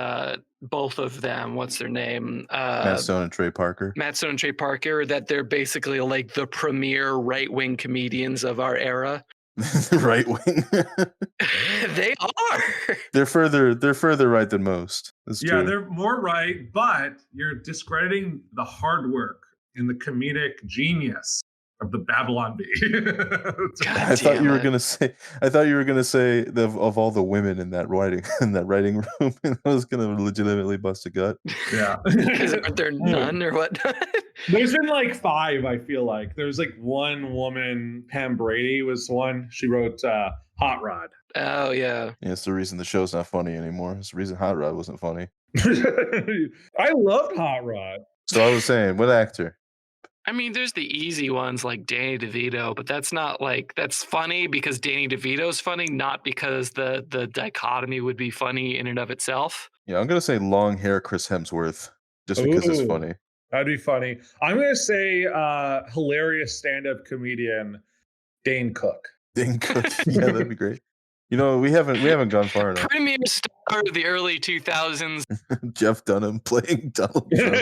both of them, what's their name? Matt Stone and Trey Parker. Matt Stone and Trey Parker, that they're basically like the premier right-wing comedians of our era. Right wing. They are. They're further right than most. That's Yeah, true. they're more right, but you're discrediting the hard work and the comedic genius of the Babylon Bee. I thought you were gonna say of all the women in that writing room, and I was gonna legitimately bust a gut. Yeah. Aren't there none or what? There's been like 5, I feel like. There's like one woman, Pam Brady was one. She wrote Hot Rod. Oh, yeah. Yeah, it's the reason the show's not funny anymore. It's the reason Hot Rod wasn't funny. I loved Hot Rod. So I was saying, what actor? I mean, there's the easy ones like Danny DeVito, but that's not like, that's funny because Danny DeVito's funny, not because the dichotomy would be funny in and of itself. Yeah, I'm gonna say long hair Chris Hemsworth, just because it's funny. That'd be funny. I'm gonna say hilarious stand-up comedian Dane Cook. Dane Cook. Yeah, that'd be great. You know, we haven't gone far enough. Premier star of the early 2000s. Jeff Dunham playing Donald Trump.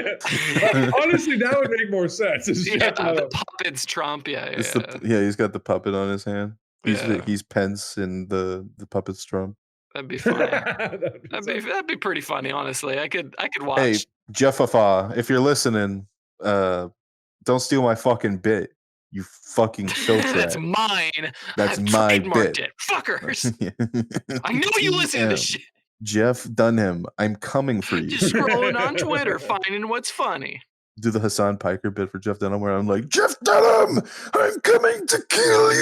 Honestly, that would make more sense. Yeah, the puppet's Trump. Yeah, he's got the puppet on his hand. He's Pence and the puppet's Trump. That'd be funny. that'd be pretty funny, honestly. I could watch. Hey, Jeff Afa, if you're listening, don't steal my fucking bit. You fucking filth rat. That's mine. That's I've my trademarked bit. it. Fuckers. I know you listen to this shit. Jeff Dunham, I'm coming for you. Just scrolling on Twitter, finding what's funny. Do the Hassan Piker bit for Jeff Dunham where I'm like, Jeff Dunham, I'm coming to kill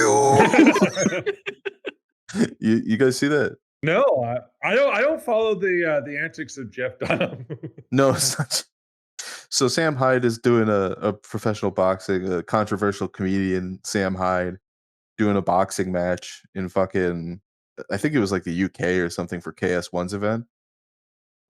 you. You guys see that? No, I don't follow the antics of Jeff Dunham. No, it's not. So Sam Hyde is doing a professional boxing, a controversial comedian, Sam Hyde, doing a boxing match in fucking, I think it was like the UK or something for KS1's event.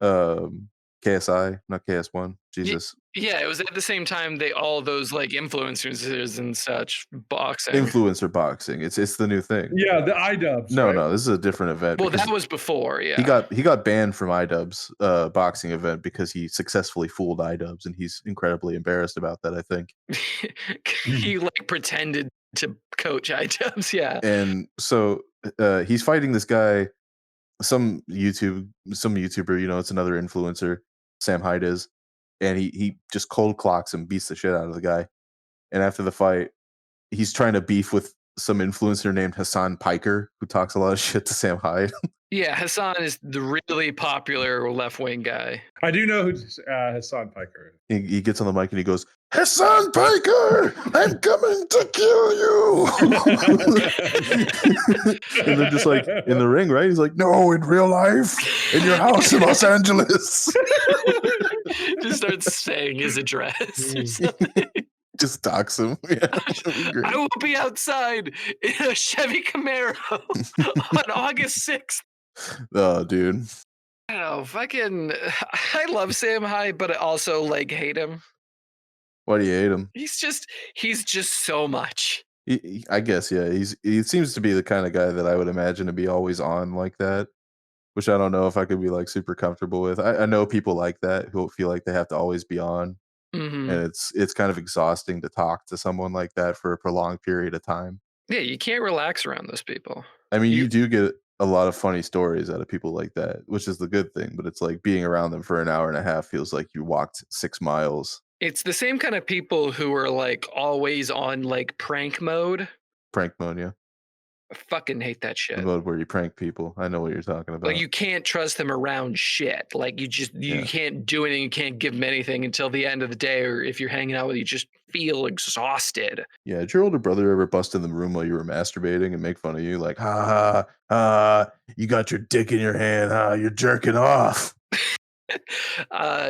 KSI, not KS1. Jesus. Yeah, it was at the same time all those like influencers and such boxing. Influencer boxing. It's the new thing. Yeah, the iDubbbz. No, right? no, this is a different event. Well, that was before, yeah. He got banned from iDubbbz boxing event because he successfully fooled iDubbbz, and he's incredibly embarrassed about that, I think. He like pretended to coach iDubbbz, yeah. And so he's fighting this guy, some YouTuber, you know, it's another influencer, Sam Hyde is, and he just cold clocks him, beats the shit out of the guy. And after the fight, he's trying to beef with some influencer named Hassan Piker, who talks a lot of shit to Sam Hyde. Yeah, Hassan is the really popular left-wing guy. I do know who Hassan Piker is. He gets on the mic and he goes, Hassan Piker, I'm coming to kill you. And they're just like, in the ring, right? He's like, no, in real life, in your house in Los Angeles. Just starts saying his address or something. Just dox him. Yeah, I will be outside in a Chevy Camaro on August 6th. Oh, dude. I love Sam Hyde, but I also like hate him. Why do you hate him? He's just so much. I guess, yeah. He seems to be the kind of guy that I would imagine to be always on like that, which I don't know if I could be like super comfortable with. I know people like that who feel like they have to always be on, Hmm. and it's kind of exhausting to talk to someone like that for a prolonged period of time. Yeah, you can't relax around those people. I mean, You- you do get a lot of funny stories out of people like that, which is the good thing. But it's like being around them for an hour and a half feels like you walked 6 miles. It's the same kind of people who are like always on like prank mode. Prank mode, yeah. I fucking hate that The shit. mode where you prank people. I know what you're talking about. Like you can't trust them around shit. Like you Yeah. can't do anything. You can't give them anything until the end of the day. Or if you're hanging out with, you just feel exhausted. Yeah, did your older brother ever bust in the room while you were masturbating and make fun of you? Like, ha ha, you got your dick in your hand, you're jerking off.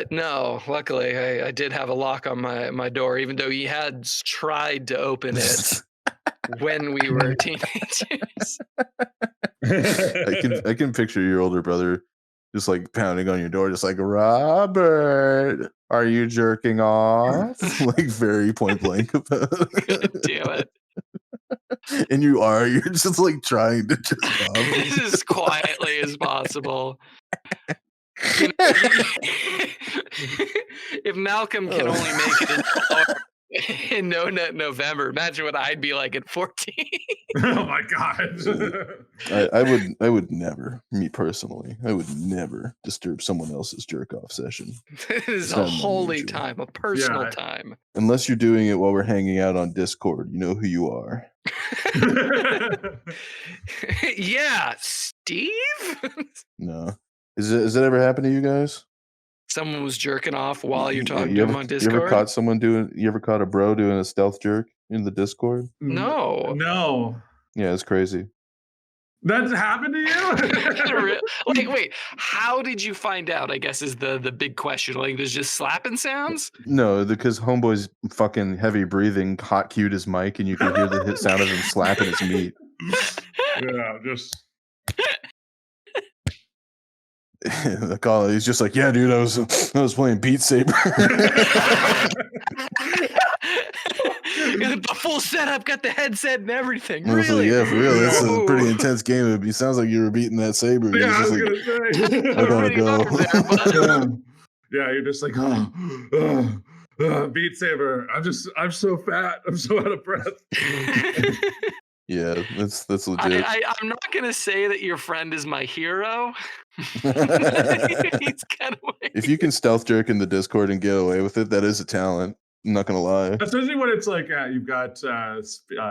No, luckily I did have a lock on my door, even though he had tried to open it when we were teenagers. I can picture your older brother just like pounding on your door, just like, Robert, are you jerking off? Like very point blank about God damn it. And you're just like trying to jerk off. As quietly as possible. You know, if Malcolm can only make it in No Nut November, imagine what I'd be like at 14. Oh my god. I would never, me personally, I would never disturb someone else's jerk off session. It is It's a not holy unusual. time, a personal Yeah. time. Unless you're doing it while we're hanging out on Discord, you know who you are. Yeah, Steve? No. Has it ever happened to you guys? Someone was jerking off while you're talking You to ever, him on You ever Discord? you ever caught a bro doing a stealth jerk in the Discord? No. No. Yeah, it's crazy. That's happened to you? Like, wait, how did you find out? I guess is the big question. Like, there's just slapping sounds? No, because homeboy's fucking heavy breathing, hot cued his mic, and you can hear the sound of him slapping his meat. Yeah, just The call, he's just like, yeah, dude, I was playing Beat Saber. Got the full setup, got the headset and everything. I was Really? like, yeah, for real, that's a Ooh. pretty intense game. It sounds like you were beating that saber. yeah, I You're was just like, gonna say. I gotta Pretty go. hard there, bud. Yeah, you're just like, Beat Saber. I'm so fat. I'm so out of breath. Yeah, that's legit. I'm not gonna say that your friend is my hero. He's kind of like, If you can stealth jerk in the Discord and get away with it, that is a talent. I'm not gonna lie. Especially when it's like you've got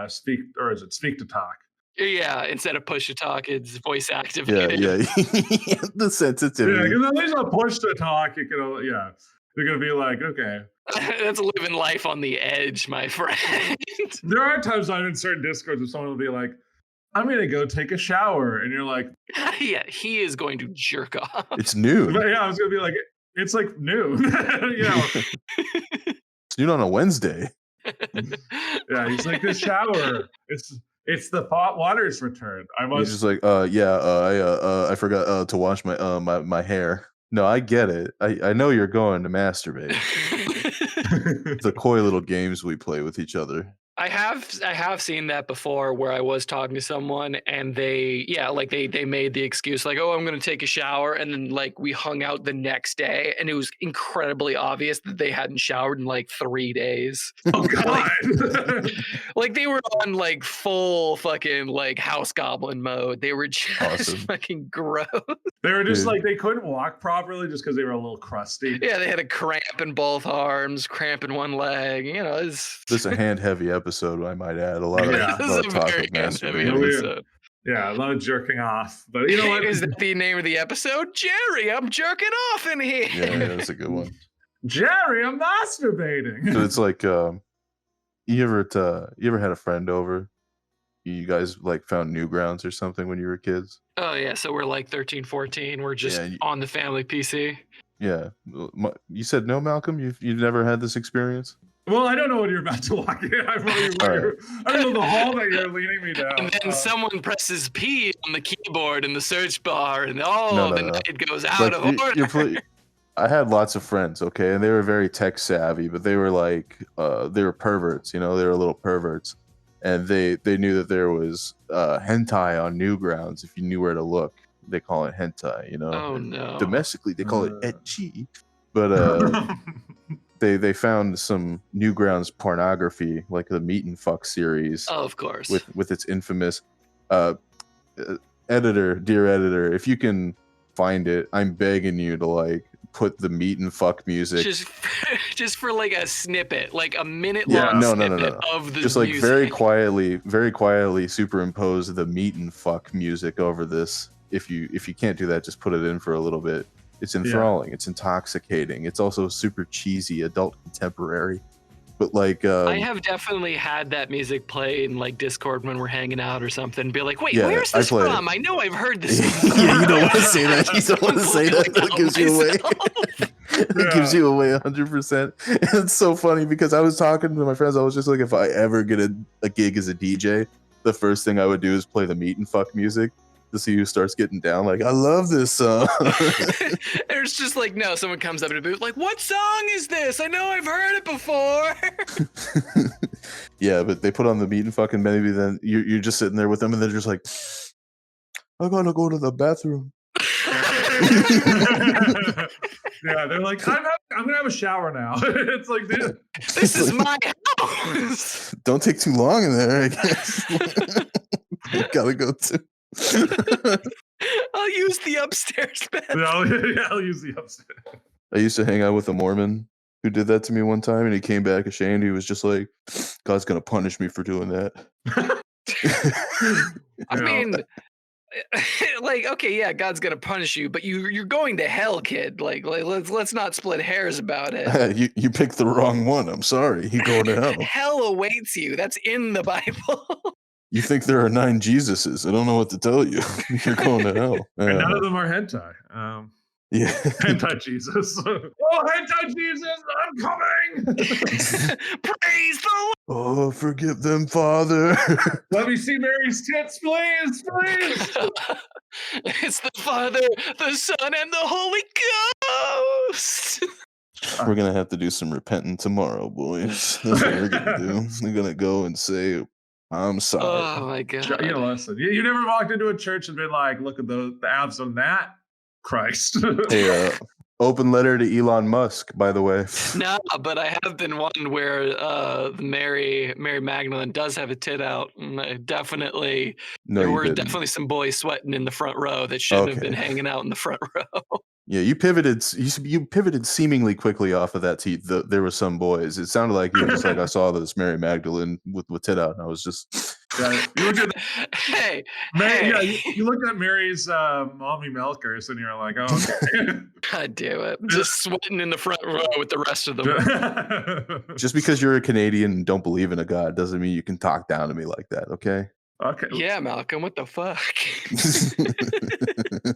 speak to talk. yeah, instead of push to talk, it's voice Yeah, activated. yeah. The Yeah, sensitivity. because at least on push to talk, you can. Yeah, you're gonna be like, okay. That's living life on the edge, my friend. There are times I'm in certain discords where someone will be like, I'm gonna go take a shower, and you're like, Yeah, he is going to jerk off. It's noon. but yeah, I was gonna be like, it's like noon. You know, It's noon on a Wednesday. yeah, he's like, the shower. It's the hot water's returned. I He's must. just like, I forgot to wash my hair. No, I get it. I know you're going to masturbate. The coy little games we play with each other. I have seen that before where I was talking to someone and they made the excuse like, oh, I'm gonna take a shower, and then like we hung out the next day and it was incredibly obvious that they hadn't showered in like 3 days. Oh god. Like they were on like full fucking like house goblin mode. They were just Awesome. fucking gross. They were just Dude. like, they couldn't walk properly just because they were a little crusty. Yeah, they had a cramp in both arms, cramp in one leg. You know, it's This is a hand heavy episode, I might add. A lot of, Yeah. this lot is of a talk very of heavy masturbating. episode. Yeah, a lot of jerking off. But you know what? Is that the name of the episode? Jerry, I'm jerking off in here. Yeah, that's a good one. Jerry, I'm masturbating. So it's like, you ever had a friend over? You guys like found Newgrounds or something when you were kids? Oh yeah, so we're like 13, 14. We're just Yeah, on the family PC. Yeah. You said no, Malcolm? You've never had this experience? Well, I don't know what you're about to walk in. I don't know the hall that you're leading me down. And then someone presses P on the keyboard in the search bar, and the night goes out Like, of order. I had lots of friends, okay, and they were very tech savvy, but they were like, they were perverts, you know, they were little perverts. and they knew that there was hentai on Newgrounds if you knew where to look. They call it hentai, you know. Oh And no. domestically, they call it ecchi. But they found some Newgrounds pornography, like the Meat and Fuck series. Oh, of course. With its infamous editor, dear editor, if you can find it, I'm begging you to like put the Meat and Fuck music just for like a snippet, like a minute long snippet of the just like music. very quietly superimpose the Meat and Fuck music over this. If you can't do that, just put it in for a little bit. It's enthralling, it's intoxicating, it's also super cheesy adult contemporary. But like I have definitely had that music play in like Discord when we're hanging out or something. Be like, wait, where's this from? I know I've heard this. Yeah, you don't want to say that. You don't want to say that. That gives you away. It gives you away 100%. And it's so funny because I was talking to my friends. I was just like, if I ever get a gig as a DJ, the first thing I would do is play the Meat and Fuck music to see who starts getting down. Like, I love this song. There's just like, no, someone comes up to the booth like, what song is this? I know I've heard it before. Yeah, but they put on the Meat and Fuck, and maybe then you're just sitting there with them, and they're just like, I gotta go to the bathroom. Yeah, they're like, I'm gonna have a shower now. It's like, dude, this is my house. Don't take too long in there, I guess. Gotta go too. I'll use the upstairs bed. I'll use the upstairs. I used to hang out with a Mormon who did that to me one time, and he came back ashamed. He was just like, God's gonna punish me for doing that. I mean, like, okay, yeah, God's gonna punish you, but you're going to hell, kid. Like let's not split hairs about it. You picked the wrong one. I'm sorry. You're going to hell. Hell awaits you. That's in the Bible. You think there are 9 Jesuses? I don't know what to tell you. You're going to hell. And none of them are hentai. Yeah. Hentai Jesus. Oh, hentai Jesus, I'm coming. Praise the Lord. Oh, forgive them, Father. Let me see Mary's tits, please. It's the Father, the Son, and the Holy Ghost. We're going to have to do some repenting tomorrow, boys. That's what we're going to do. We're going to go and say, I'm sorry. Oh, my God. You know, listen, you never walked into a church and been like, look at the abs on that. Christ. Hey, open letter to Elon Musk, by the way. No, but I have been one where Mary Magdalene does have a tit out, and I definitely there were definitely some boys sweating in the front row that shouldn't have been hanging out in the front row. Yeah, you pivoted seemingly quickly off of that. There were some boys. It sounded like you were just like, I saw this Mary Magdalene with tit out, and I was just. Yeah, you looked at hey. Yeah, you looked at Mary's mommy milkers, and you're like, oh, okay. God damn it! Just sweating in the front row with the rest of them. Just because you're a Canadian and don't believe in a God doesn't mean you can talk down to me like that. Okay. Okay. Yeah, Malcolm. What the fuck?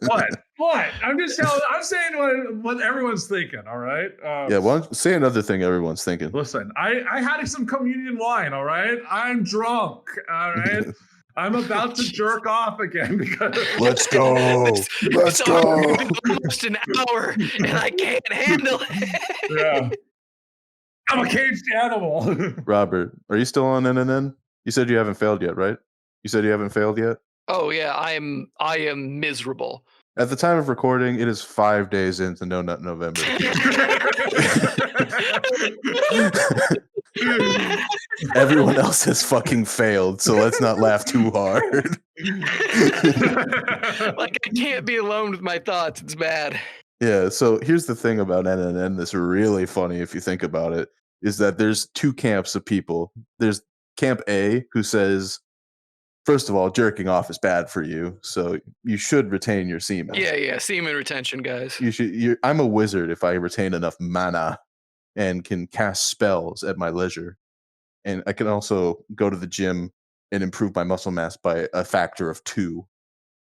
What? I'm saying what everyone's thinking. All right. Yeah. Well, say another thing everyone's thinking. Listen, I had some communion wine. All right. I'm drunk. All right. I'm about to jerk off again because let's go. Let's go. Almost an hour, and I can't handle it. Yeah. I'm a caged animal. Robert, are you still on NNN? You said you haven't failed yet, right? You said you haven't failed yet? Oh yeah, I am miserable. At the time of recording, it is 5 days into No Nut November. Everyone else has fucking failed, so let's not laugh too hard. Like, I can't be alone with my thoughts. It's bad. Yeah, so here's the thing about NNN that's really funny if you think about it, is that there's 2 camps of people. There's Camp A, who says, first of all, jerking off is bad for you, so you should retain your semen. Yeah, semen retention, guys. I'm a wizard if I retain enough mana and can cast spells at my leisure. And I can also go to the gym and improve my muscle mass by a factor of 2,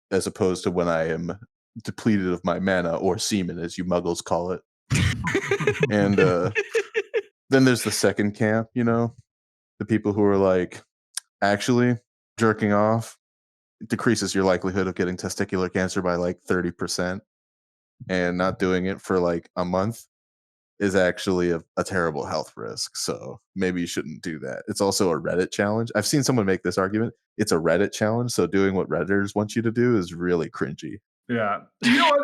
as opposed to when I am depleted of my mana, or semen, as you muggles call it. And then there's the second camp, the people who are like, actually, jerking off decreases your likelihood of getting testicular cancer by like 30%, and not doing it for like a month is actually a terrible health risk. So maybe you shouldn't do that. It's also a Reddit challenge. I've seen someone make this argument. It's a Reddit challenge. So doing what Redditors want you to do is really cringy. Yeah. You know what?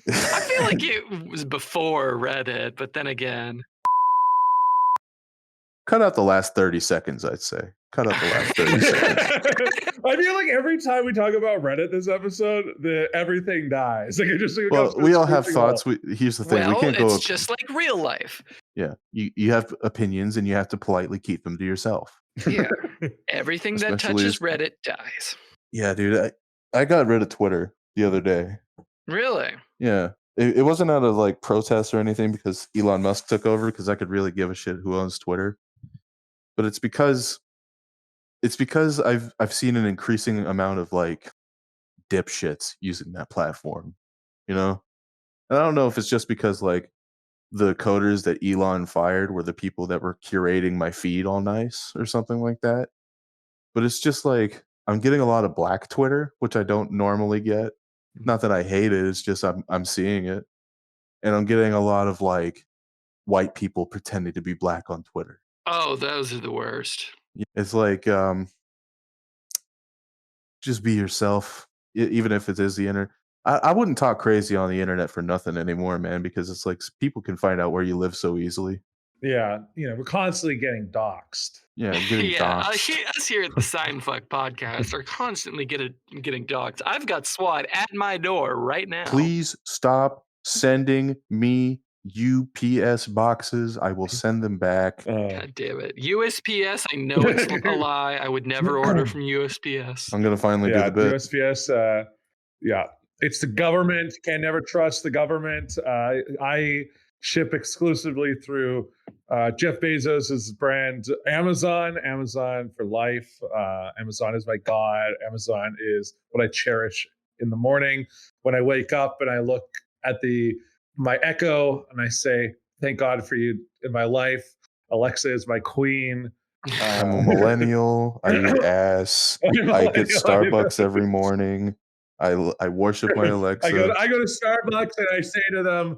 I feel like it was before Reddit, but then again. Cut out the last 30 seconds, I'd say. Cut out the last 30 seconds. I feel like every time we talk about Reddit this episode, everything dies. Like it just Well, we all have thoughts. Here's the thing. Well, we can't go. It's just like real life. Yeah. You have opinions and you have to politely keep them to yourself. Yeah. Everything that touches Reddit dies. Yeah, dude. I got rid of Twitter the other day. Really? Yeah. It wasn't out of like protests or anything because Elon Musk took over, because I could really give a shit who owns Twitter. But it's because I've seen an increasing amount of like dipshits using that platform, you know? And I don't know if it's just because like the coders that Elon fired were the people that were curating my feed all nice or something like that. But it's just like I'm getting a lot of black Twitter, which I don't normally get. Not that I hate it, it's just I'm seeing it. And I'm getting a lot of like white people pretending to be black on Twitter. Oh, those are the worst. It's like just be yourself, even if it is the internet. I wouldn't talk crazy on the internet for nothing anymore, man, because it's like people can find out where you live so easily. Yeah, we're constantly getting doxxed. Yeah, getting doxxed. Us here at the Seinfuck podcast are constantly getting doxxed. I've got SWAT at my door right now. Please stop sending me UPS boxes. I will send them back. God damn it. USPS, I know it's a lie. I would never order from USPS. I'm going to finally do the bit. USPS, it's the government. Can never trust the government. I ship exclusively through Jeff Bezos' brand Amazon for life. Amazon is my God. Amazon is what I cherish in the morning when I wake up and I look at my Echo and I say, thank God for you in my life. Alexa is my queen. I'm a millennial. I eat ass. I get Starbucks every morning. I worship my Alexa. I go to Starbucks and I say to them,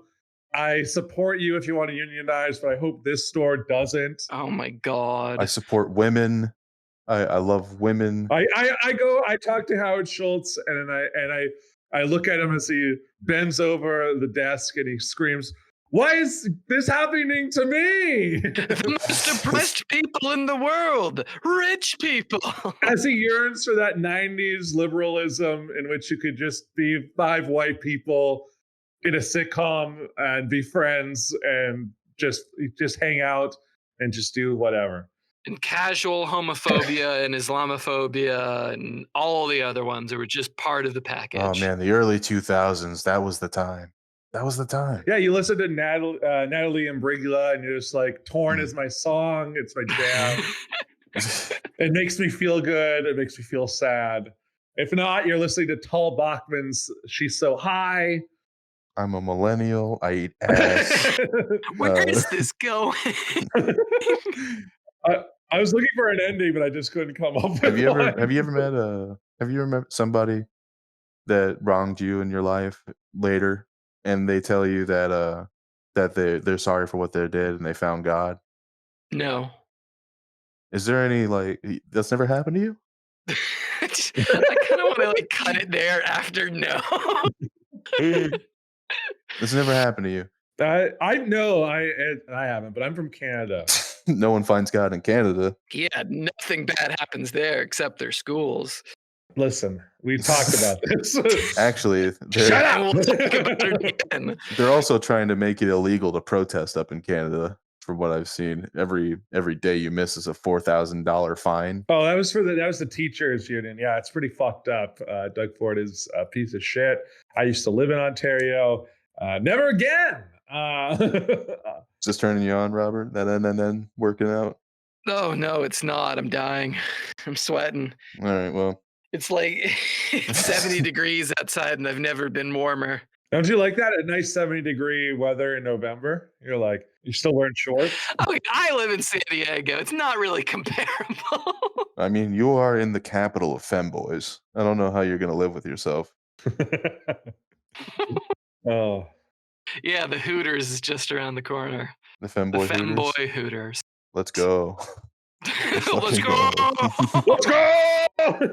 I support you if you want to unionize, but I hope this store doesn't. Oh my God. I support women. I love women. I talk to Howard Schultz and I look at him as he bends over the desk and he screams, "Why is this happening to me?" The most oppressed people in the world, rich people. As he yearns for that 90s liberalism in which you could just be 5 white people in a sitcom and be friends and just hang out and just do whatever. And casual homophobia and Islamophobia and all the other ones that were just part of the package. Oh man, the early 2000s, that was the time. That was the time. Yeah, you listen to Natalie Imbruglia and you're just like, Torn is my song. It's my jam. It makes me feel good. It makes me feel sad. If not, you're listening to Tull Bachman's She's So High. I'm a millennial. I eat ass. Where is this going? I was looking for an ending, but I just couldn't come up with Have you one. ever met somebody that wronged you in your life later, and they tell you that they're sorry for what they did and they found God? No. Is there any that's never happened to you? I kind of want to cut it there after no. It's never happened to you. I know I haven't, but I'm from Canada. No one finds God in Canada. Yeah, nothing bad happens there except their schools. Listen, we talked about this. Actually, Shut up! We'll talk about it again. They're also trying to make it illegal to protest up in Canada. From what I've seen, every day you miss is a $4,000 fine. Oh, that was the teachers union. Yeah, it's pretty fucked up. Doug Ford is a piece of shit. I used to live in Ontario. Never again. Is this turning you on, Robert? That NNN working out? Oh no, it's not. I'm dying. I'm sweating. All right, well. It's like it's 70 degrees outside and I've never been warmer. Don't you like that? A nice 70-degree weather in November? You're still wearing shorts? Okay, I live in San Diego. It's not really comparable. I mean, you are in the capital of femboys. I don't know how you're going to live with yourself. Oh. Yeah, the Hooters is just around the corner. The The femboy Hooters. femboy Hooters. Let's go. Let's fucking go. Let's go.